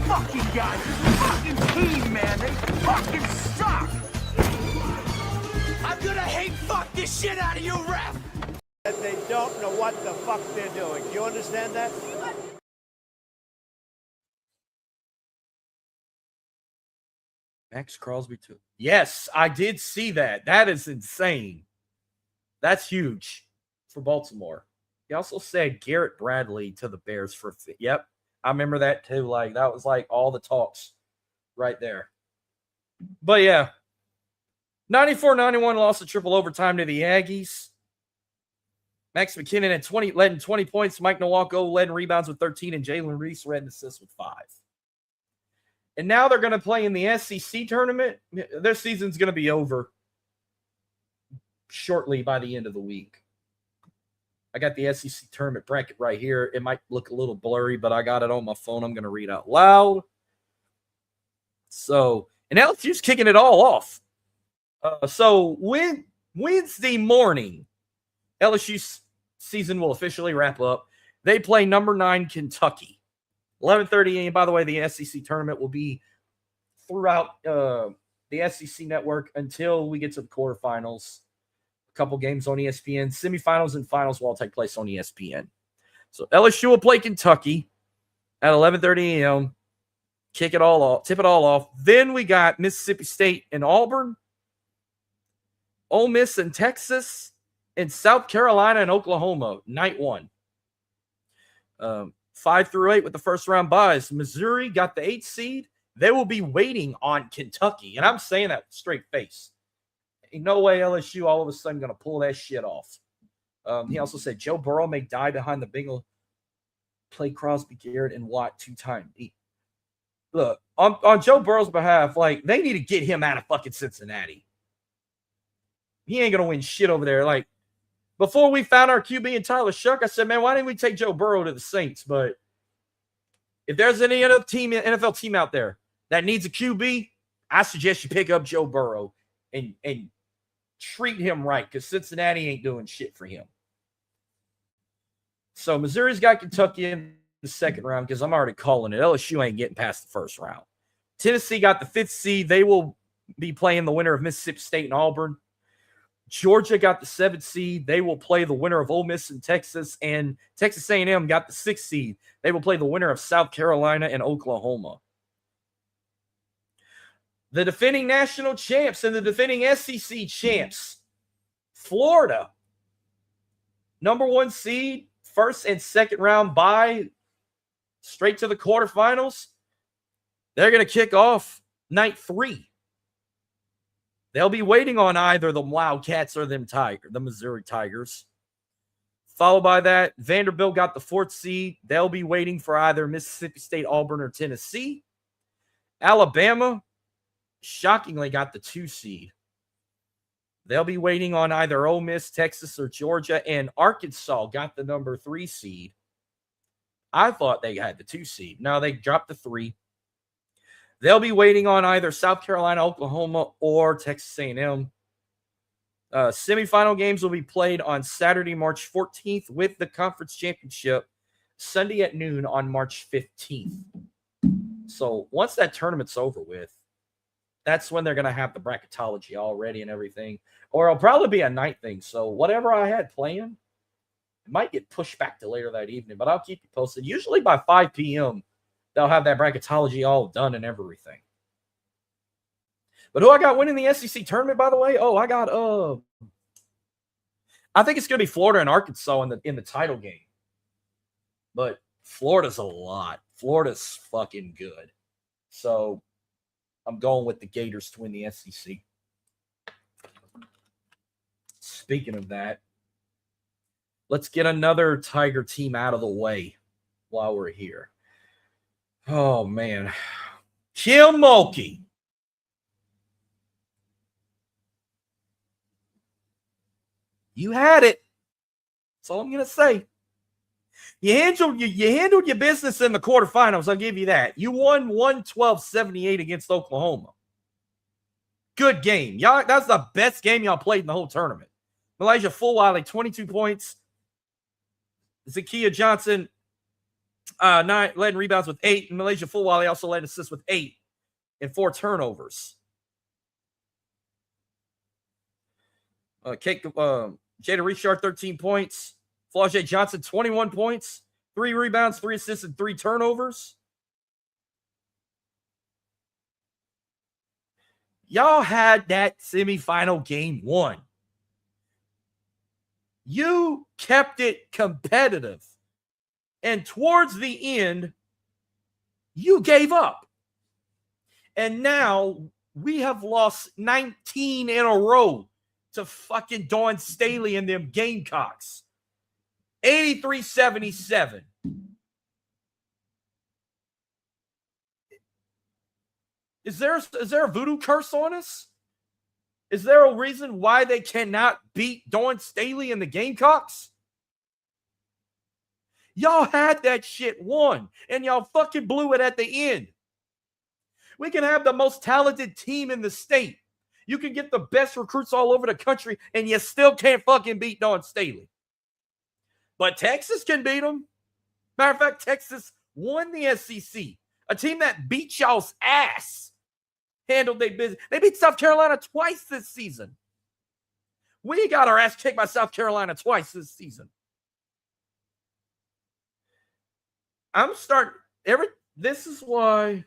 Fucking guys, fucking team, man, they fucking suck! I'm gonna hate fuck this shit out of you, ref! That they don't know what the fuck they're doing. You understand that? Max Crosby too. Yes, I did see that. That is insane. That's huge for Baltimore. He also said Garrett Bradley to the Bears for. Yep, I remember that too. Like that was like all the talks right there. But yeah, 94-91 lost a triple overtime to the Aggies. Max McKinnon had led in 20 points. Mike Nwako led in rebounds with 13, and Jalen Reese led in assists with 5. And now they're going to play in the SEC tournament. Their season's going to be over shortly by the end of the week. I got the SEC tournament bracket right here. It might look a little blurry, but I got it on my phone. I'm going to read out loud. So, and LSU's kicking it all off. So Wednesday morning, LSU's season will officially wrap up. They play number 9 Kentucky. 11:30 a.m. By the way, the SEC tournament will be throughout the SEC network until we get to the quarterfinals. A couple games on ESPN. Semifinals and finals will all take place on ESPN. So LSU will play Kentucky at 11:30 a.m. Tip it all off. Then we got Mississippi State and Auburn, Ole Miss and Texas, and South Carolina and Oklahoma, night 1. 5 through 8 with the first round buys. Missouri got the 8th seed. They will be waiting on Kentucky. And I'm saying that with straight face. Ain't no way LSU all of a sudden going to pull that shit off. He also said Joe Burrow may die behind the Bengals. Play Crosby, Garrett, and Watt 2-time. Look, on Joe Burrow's behalf, like, they need to get him out of fucking Cincinnati. He ain't going to win shit over there. Like, before we found our QB and Tyler Shuck, I said, man, why didn't we take Joe Burrow to the Saints? But if there's any NFL team out there that needs a QB, I suggest you pick up Joe Burrow and treat him right, because Cincinnati ain't doing shit for him. So Missouri's got Kentucky in the second round, because I'm already calling it. LSU ain't getting past the first round. Tennessee got the 5th seed. They will be playing the winner of Mississippi State and Auburn. Georgia got the 7th seed. They will play the winner of Ole Miss and Texas. And Texas A&M got the 6th seed. They will play the winner of South Carolina and Oklahoma. The defending national champs and the defending SEC champs, Florida, number 1 seed, first and second round bye, straight to the quarterfinals. They're going to kick off night 3. They'll be waiting on either the Wildcats or the Missouri Tigers. Followed by that, Vanderbilt got the 4th seed. They'll be waiting for either Mississippi State, Auburn, or Tennessee. Alabama, shockingly, got the 2 seed. They'll be waiting on either Ole Miss, Texas, or Georgia. And Arkansas got the number 3 seed. I thought they had the 2 seed. No, they dropped the 3. They'll be waiting on either South Carolina, Oklahoma, or Texas A&M. Semifinal games will be played on Saturday, March 14th, with the conference championship Sunday at noon on March 15th. So once that tournament's over with, that's when they're going to have the bracketology all ready and everything. Or it'll probably be a night thing. So whatever I had planned, it might get pushed back to later that evening, but I'll keep you posted. Usually by 5 p.m., they'll have that bracketology all done and everything. But who I got winning the SEC tournament, by the way? Oh, I got I think it's going to be Florida and Arkansas in the title game. But Florida's a lot. Florida's fucking good. So I'm going with the Gators to win the SEC. Speaking of that, let's get another Tiger team out of the way while we're here. Oh, man. Kim Mulkey. You had it. That's all I'm going to say. You handled your business in the quarterfinals. I'll give you that. You won 112-78 against Oklahoma. Good game. Y'all, that's the best game y'all played in the whole tournament. Malaysia Fulwiley, 22 points. Zakiya Johnson, 9 led in rebounds with 8. And Malaysia Fulwiley also led assists with 8 and 4 turnovers. Jada Richard, 13 points. Flau'jae Johnson, 21 points, 3 rebounds, 3 assists, and 3 turnovers. Y'all had that semifinal game won. You kept it competitive. And towards the end, you gave up. And now we have lost 19 in a row to fucking Dawn Staley and them Gamecocks. 83-77. Is there a voodoo curse on us? Is there a reason why they cannot beat Dawn Staley and the Gamecocks? Y'all had that shit won, and y'all fucking blew it at the end. We can have the most talented team in the state. You can get the best recruits all over the country, and you still can't fucking beat Dawn Staley. But Texas can beat them. Matter of fact, Texas won the SEC. A team that beat y'all's ass handled their business. They beat South Carolina twice this season. We got our ass kicked by South Carolina twice this season. This is why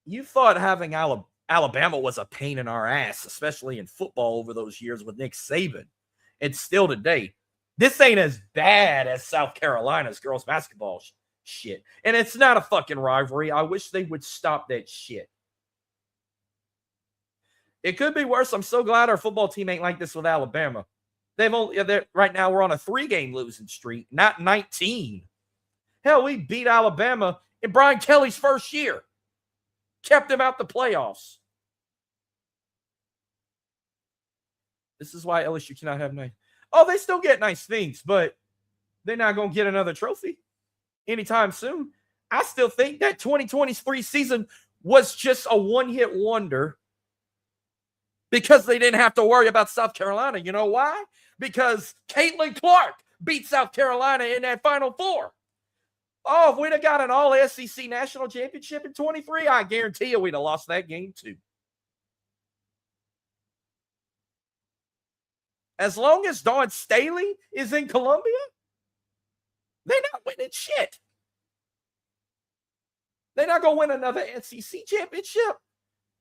you thought having Alabama was a pain in our ass, especially in football over those years with Nick Saban. And still today, this ain't as bad as South Carolina's girls basketball shit. And it's not a fucking rivalry. I wish they would stop that shit. It could be worse. I'm so glad our football team ain't like this with Alabama. Right now we're on a 3-game losing streak, not 19. Hell, we beat Alabama in Brian Kelly's first year. Kept them out the playoffs. This is why LSU cannot have nice. Oh, they still get nice things, but they're not going to get another trophy anytime soon. I still think that 2023 season was just a one-hit wonder because they didn't have to worry about South Carolina. You know why? Because Caitlin Clark beat South Carolina in that Final Four. Oh, if we'd have got an all-SEC national championship in 23, I guarantee you we'd have lost that game too. As long as Dawn Staley is in Columbia, they're not winning shit. They're not going to win another SEC championship.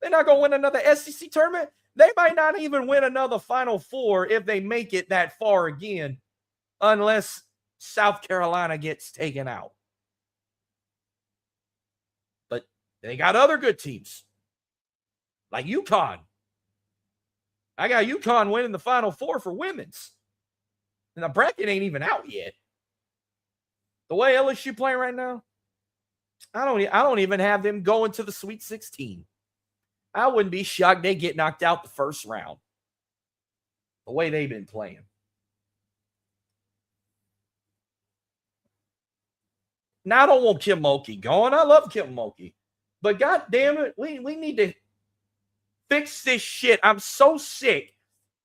They're not going to win another SEC tournament. They might not even win another Final Four if they make it that far again, unless South Carolina gets taken out. But they got other good teams, like UConn. I got UConn winning the Final Four for women's. And the bracket ain't even out yet. The way LSU playing right now, I don't even have them going to the Sweet 16. I wouldn't be shocked they get knocked out the first round. The way they've been playing. Now, I don't want Kim Mulkey going. I love Kim Mulkey. But God damn it, we need to fix this shit. I'm so sick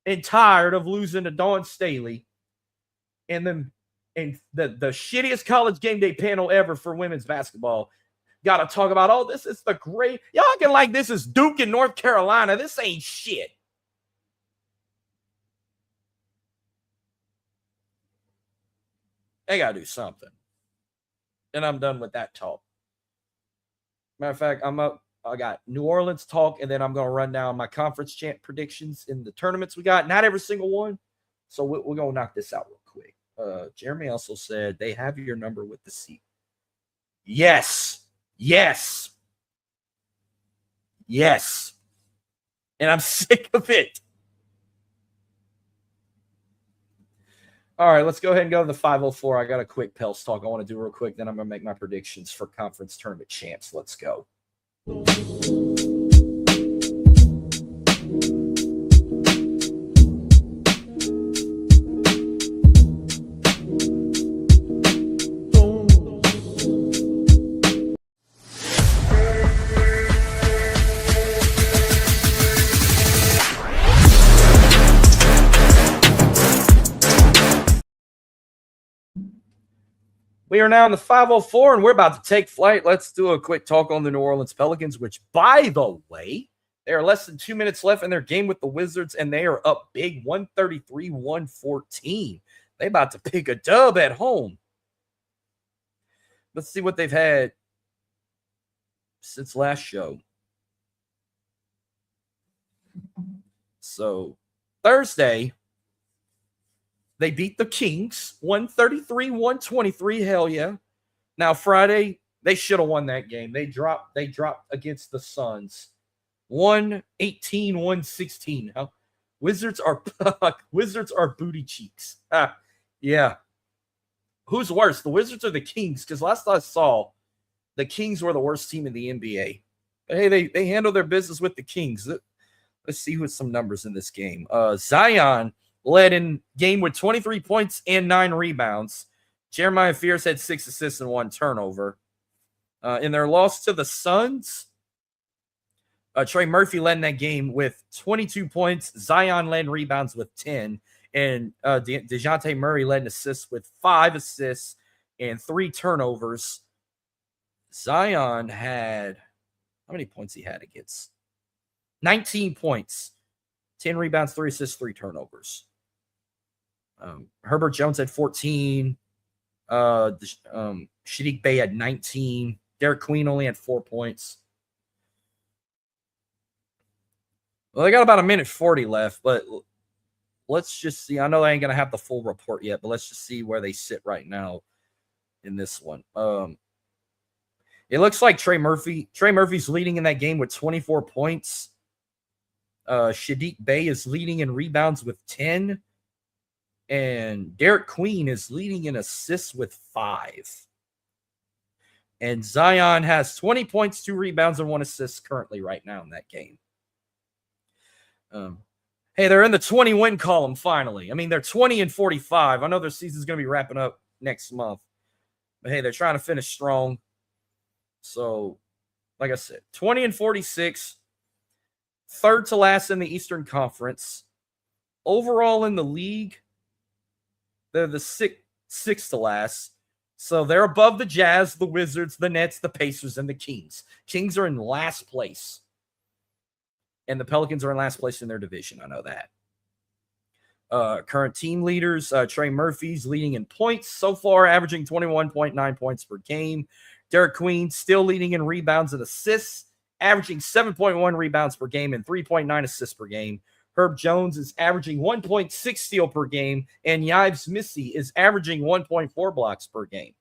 and tired of losing to Dawn Staley and the shittiest college game day panel ever for women's basketball. Got to talk about, oh, this is the great. Y'all acting like this is Duke and North Carolina. This ain't shit. They got to do something. And I'm done with that talk. Matter of fact, I got New Orleans talk, and then I'm going to run down my conference champ predictions in the tournaments we got. Not every single one. So we're going to knock this out real quick. Jeremy also said they have your number with the seat. Yes. Yes. Yes. And I'm sick of it. All right, let's go ahead and go to the 504. I got a quick Pels talk I want to do real quick. Then I'm going to make my predictions for conference tournament champs. Let's go. We are now in the 504, and we're about to take flight. Let's do a quick talk on the New Orleans Pelicans, which, by the way, they are less than 2 minutes left in their game with the Wizards, and they are up big, 133-114. They about to pick a dub at home. Let's see what they've had since last show. So, Thursday, they beat the Kings, 133-123. Hell yeah. Now, Friday, they should have won that game. They dropped against the Suns, 118-116. Wizards are booty cheeks. Yeah. Who's worse, the Wizards or the Kings? Because last I saw, the Kings were the worst team in the NBA. But hey, they handle their business with the Kings. Let's see who's some numbers in this game. Zion led in game with 23 points and 9 rebounds. Jeremiah Fears had 6 assists and 1 turnover. In their loss to the Suns, Trey Murphy led in that game with 22 points. Zion led in rebounds with 10. And DeJounte Murray led in assists with 5 assists and 3 turnovers. Zion had, how many points he had against? 19 points, 10 rebounds, 3 assists, 3 turnovers. Herbert Jones had 14. Sadiq Bey had 19. Derek Queen only had 4 points. Well, they got about 1:40 left, but let's just see. I know I ain't going to have the full report yet, but let's just see where they sit right now in this one. It looks like Trey Murphy's leading in that game with 24 points. Sadiq Bey is leading in rebounds with 10. And Derek Queen is leading in assists with 5. And Zion has 20 points, 2 rebounds, and 1 assist currently right now in that game. Hey, they're in the 20-win column finally. I mean, they're 20-45. I know their season's going to be wrapping up next month. But hey, they're trying to finish strong. So, like I said, 20-46. Third to last in the Eastern Conference. Overall in the league, they're the sixth to last. So they're above the Jazz, the Wizards, the Nets, the Pacers, and the Kings. Kings are in last place. And the Pelicans are in last place in their division. I know that. Current team leaders, Trey Murphy's leading in points so far, averaging 21.9 points per game. Derek Queen still leading in rebounds and assists, averaging 7.1 rebounds per game and 3.9 assists per game. Herb Jones is averaging 1.6 steal per game, and Yves Missy is averaging 1.4 blocks per game.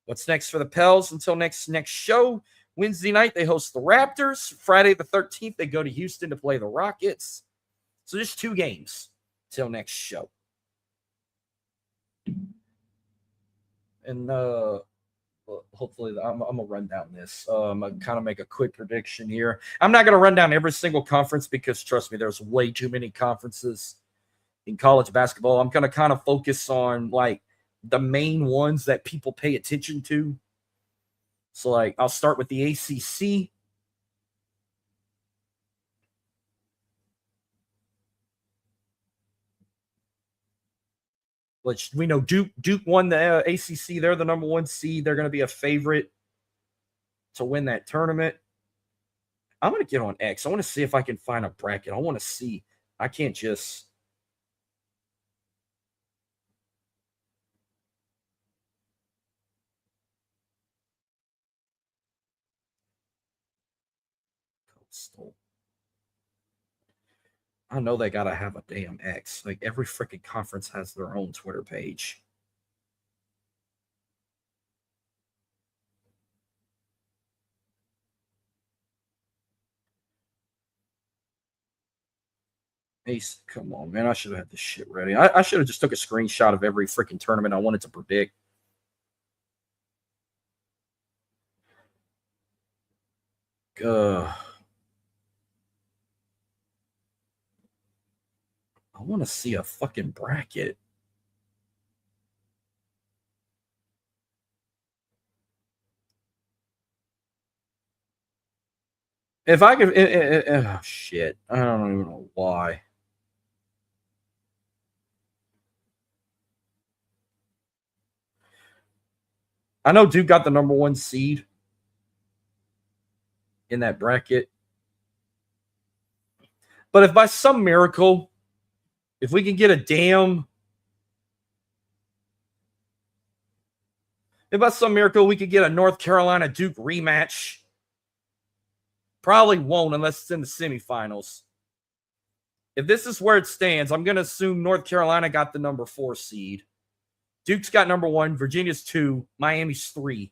What's next for the Pels until next show? Wednesday night, they host the Raptors. Friday the 13th, they go to Houston to play the Rockets. So just 2 games till next show. And hopefully, I'm going to run down this. I'm going to kind of make a quick prediction here. I'm not going to run down every single conference because, trust me, there's way too many conferences in college basketball. I'm going to kind of focus on, like, the main ones that people pay attention to. So, like, I'll start with the ACC. Which we know Duke won the ACC. They're the number 1 seed. They're going to be a favorite to win that tournament. I'm going to get on X. I want to see if I can find a bracket. I want to see. I can't just. Coastal. I know they got to have a damn X. Like, every freaking conference has their own Twitter page. Ace, come on, man. I should have had this shit ready. I should have just took a screenshot of every freaking tournament I wanted to predict. I want to see a fucking bracket. If I could, oh shit, I don't even know why. I know Duke got the number 1 seed in that bracket. But if by some miracle, if we can get a damn, if by some miracle we could get a North Carolina Duke rematch, probably won't unless it's in the semifinals. If this is where it stands, I'm going to assume North Carolina got the number 4 seed. Duke's got number 1, Virginia's 2, Miami's 3.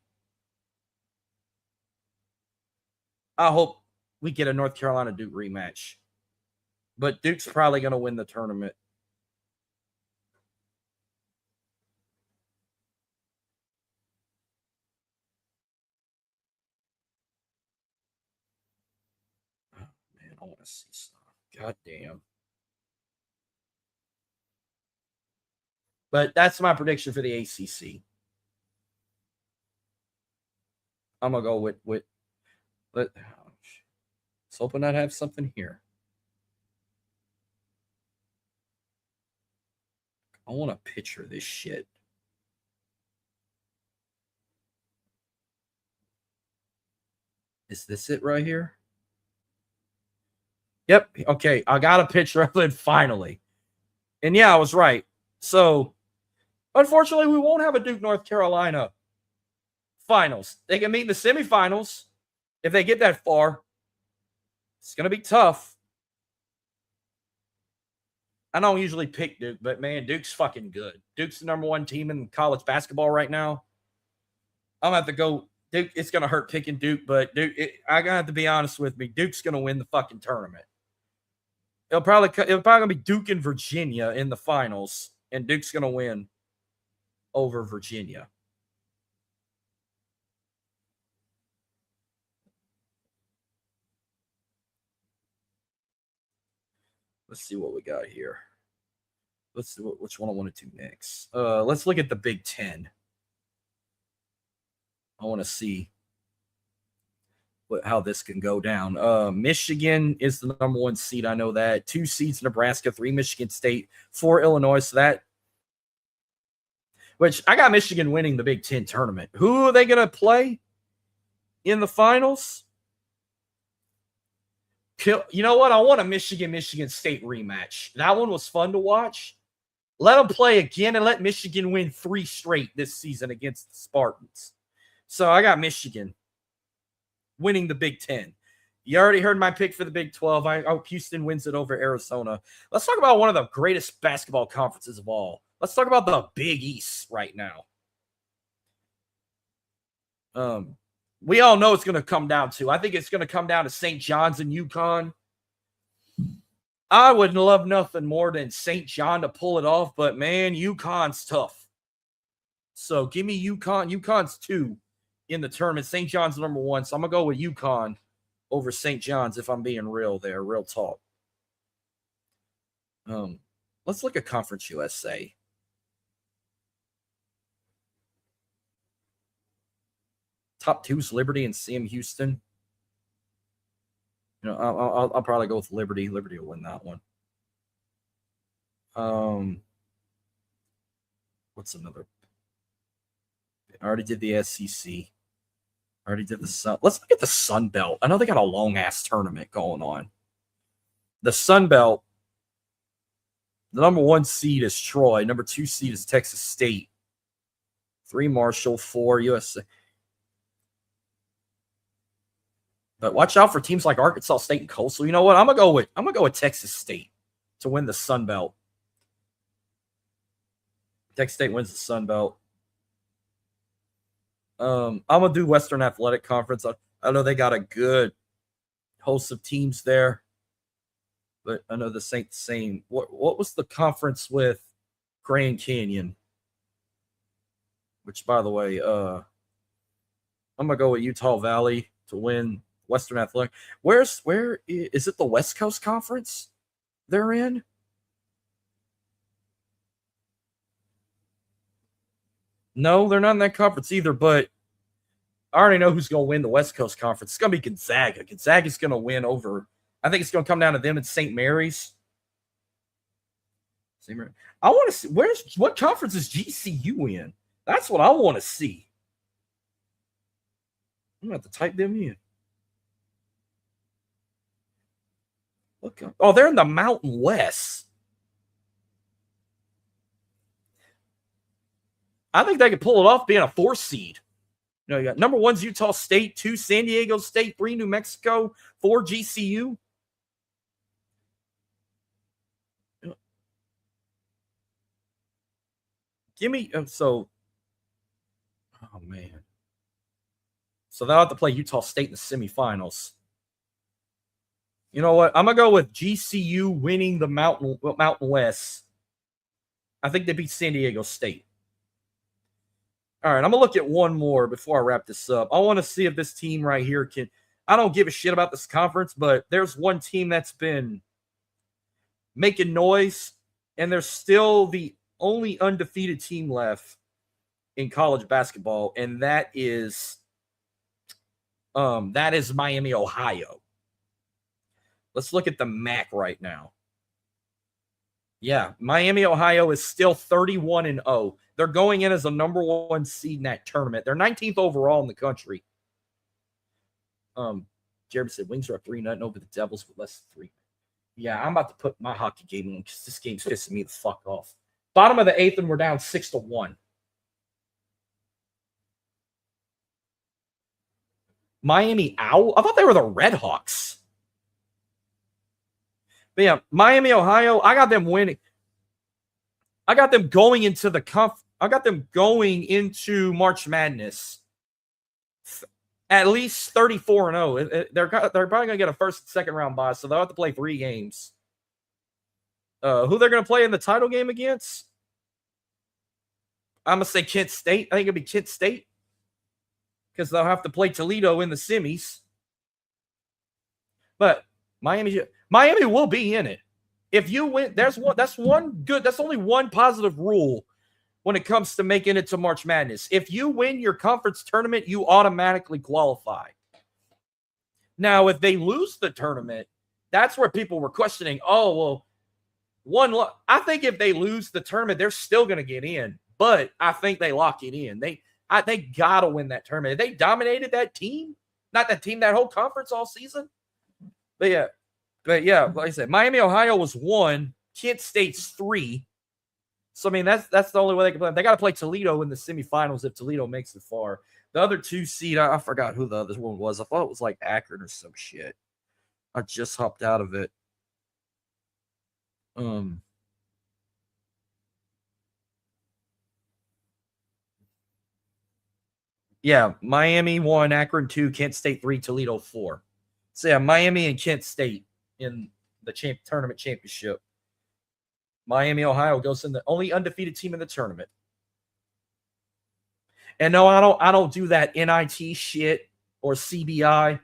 I hope we get a North Carolina Duke rematch. But Duke's probably going to win the tournament. Oh, man, I want to see stuff. God damn. But that's my prediction for the ACC. I'm going to go with let's hoping I have something here. I want to picture this shit. Is this it right here? Yep. Okay. I got a picture of it finally. And yeah, I was right. So, unfortunately, we won't have a Duke North Carolina finals. They can meet in the semifinals if they get that far. It's going to be tough. I don't usually pick Duke, but man, Duke's fucking good. Duke's the number 1 team in college basketball right now. I'm going to have to go. Duke, it's going to hurt picking Duke, but Duke, I got to have to be honest with me. Duke's going to win the fucking tournament. It'll probably going to be Duke and Virginia in the finals, and Duke's going to win over Virginia. Let's see what we got here. Let's see which one I want to do next. Let's look at the Big Ten. I want to see how this can go down. Michigan is the number 1 seed. I know that. 2 seeds Nebraska, 3 Michigan State, 4 Illinois. So that, which I got Michigan winning the Big Ten tournament. Who are they going to play in the finals? You know what? I want a Michigan State rematch. That one was fun to watch. Let them play again and let Michigan win 3 straight this season against the Spartans. So I got Michigan winning the Big Ten. You already heard my pick for the Big 12. I hope Houston wins it over Arizona. Let's talk about one of the greatest basketball conferences of all. Let's talk about the Big East right now. We all know it's going to come down to. I think it's going to come down to St. John's and UConn. I would love nothing more than St. John to pull it off, but man, UConn's tough. So give me UConn. UConn's 2 in the tournament. St. John's number 1. So I'm going to go with UConn over St. John's if I'm being real there. Real talk. Let's look at Conference USA. Top 2's Liberty and Sam Houston. You know, I'll probably go with Liberty. Liberty will win that one. What's another? I already did the SEC. I already did the Sun. Let's look at the Sun Belt. I know they got a long ass tournament going on. The Sun Belt. The number 1 seed is Troy. Number 2 seed is Texas State. 3 Marshall. 4 USA. But watch out for teams like Arkansas State and Coastal. You know what? I'm gonna go with Texas State to win the Sun Belt. Texas State wins the Sun Belt. I'm gonna do Western Athletic Conference. I know they got a good host of teams there, but I know this ain't the same. What was the conference with Grand Canyon? Which, by the way, I'm gonna go with Utah Valley to win Western Athletic. Where is it? The West Coast Conference they're in? No, they're not in that conference either, but I already know who's going to win the West Coast Conference. It's going to be Gonzaga. Gonzaga's going to win over, I think it's going to come down to them and St. Mary's. I want to see, what conference is GCU in? That's what I want to see. I'm going to have to type them in. Look up. Oh, they're in the Mountain West. I think they could pull it off being a 4 seed. You know, you got number 1's Utah State, 2 San Diego State, 3 New Mexico, 4 GCU. Give me oh man. So they'll have to play Utah State in the semifinals. You know what? I'm going to go with GCU winning the Mountain West. I think they beat San Diego State. All right, I'm going to look at one more before I wrap this up. I want to see if this team right here can – I don't give a shit about this conference, but there's one team that's been making noise, and they're still the only undefeated team left in college basketball, and that is Miami, Ohio. Let's look at the MAC right now. Yeah, Miami, Ohio is still 31-0. They're going in as a number 1 seed in that tournament. They're 19th overall in the country. Jeremy said Wings are up 3-0 over the Devils with less than 3. Yeah, I'm about to put my hockey game on because this game's pissing me the fuck off. Bottom of the 8th, and we're down 6-1. Miami Owl? I thought they were the Red Hawks. But yeah, Miami, Ohio, I got them winning. I got them going into March Madness at least 34-0. They're probably going to get a first and second round bye, so they'll have to play 3 games. Who they're going to play in the title game against? I'm going to say Kent State. I think it'll be Kent State because they'll have to play Toledo in the semis. But Miami will be in it. If you win, that's only one positive rule when it comes to making it to March Madness. If you win your conference tournament, you automatically qualify. Now, if they lose the tournament, that's where people were questioning, I think if they lose the tournament, they're still going to get in. But I think they lock it in. They got to win that tournament. They dominated that team, that whole conference all season. But yeah, like I said, Miami, Ohio was 1. Kent State's 3. So, I mean, that's the only way they can play. They got to play Toledo in the semifinals if Toledo makes it far. The other 2 seed, I forgot who the other one was. I thought it was like Akron or some shit. I just hopped out of it. Yeah, Miami 1, Akron 2, Kent State 3, Toledo 4. So, yeah, Miami and Kent State in the tournament championship. Miami, Ohio goes in the only undefeated team in the tournament. And no, I don't do that NIT shit or CBI,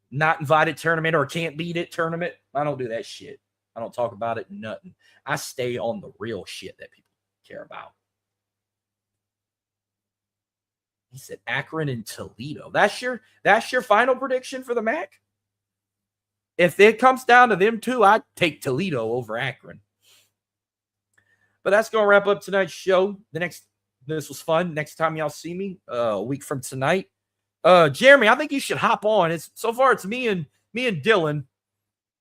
not invited tournament or can't beat it tournament. I don't do that shit. I don't talk about it, nothing. I stay on the real shit that people care about. He said Akron and Toledo. That's your final prediction for the MAC? If it comes down to them two, I'd take Toledo over Akron. But that's going to wrap up tonight's show. This was fun. Next time y'all see me, a week from tonight. Jeremy, I think you should hop on. So far it's me and Dylan.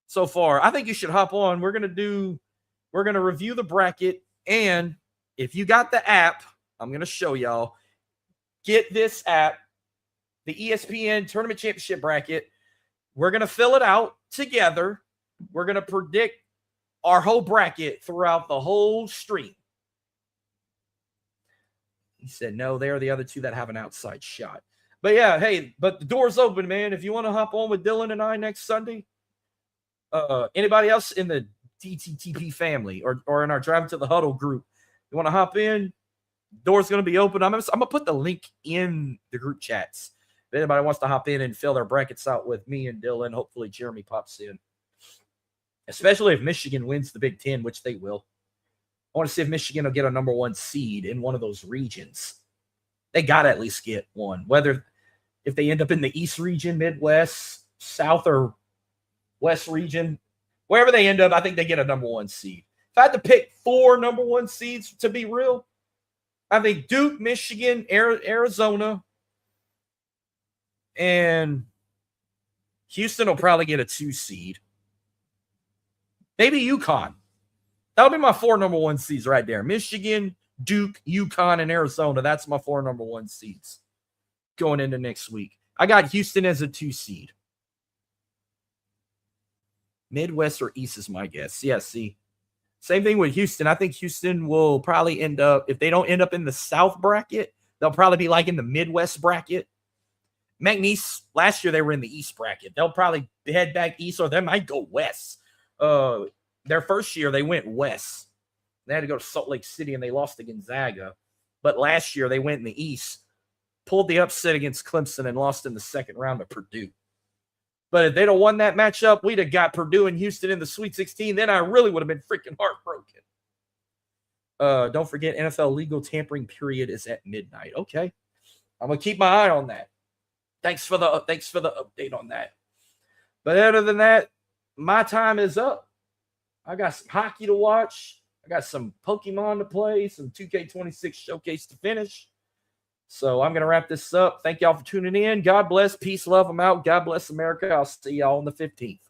So far, I think you should hop on. We're gonna review the bracket, and if you got the app, I'm gonna show y'all. Get this app, the ESPN Tournament Championship bracket. We're gonna fill it out together. We're gonna predict our whole bracket throughout the whole stream. He said, no, they are the other two that have an outside shot. But yeah, hey, but the door's open, man. If you want to hop on with Dylan and I next Sunday, anybody else in the DTTP family or in our Driving to the Huddle group, you want to hop in, door's going to be open. I'm going to put the link in the group chats. If anybody wants to hop in and fill their brackets out with me and Dylan, hopefully Jeremy pops in. Especially if Michigan wins the Big Ten, which they will. I want to see if Michigan will get a number 1 seed in one of those regions. They got to at least get one. Whether if they end up in the East region, Midwest, South, or West region, wherever they end up, I think they get a number 1 seed. If I had to pick 4 number 1 seeds to be real, I think Duke, Michigan, Arizona, and Houston will probably get a 2 seed. Maybe UConn. That'll be my 4 number 1 seeds right there. Michigan, Duke, UConn, and Arizona. That's my 4 number 1 seeds going into next week. I got Houston as a 2 seed. Midwest or East is my guess. Yeah, see. Same thing with Houston. I think Houston will probably end up, if they don't end up in the South bracket, they'll probably be like in the Midwest bracket. McNeese, last year they were in the East bracket. They'll probably head back east, or they might go west. Their first year, they went west. They had to go to Salt Lake City, and they lost to Gonzaga. But last year, they went in the East, pulled the upset against Clemson, and lost in the second round to Purdue. But if they'd have won that matchup, we'd have got Purdue and Houston in the Sweet 16. Then I really would have been freaking heartbroken. Don't forget, NFL legal tampering period is at midnight. Okay. I'm going to keep my eye on that. Thanks for the update on that. But other than that, my time is up. I got some hockey to watch. I got some Pokemon to play, some 2K26 showcase to finish. So I'm going to wrap this up. Thank y'all for tuning in. God bless. Peace, love. I'm out. God bless America. I'll see y'all on the 15th.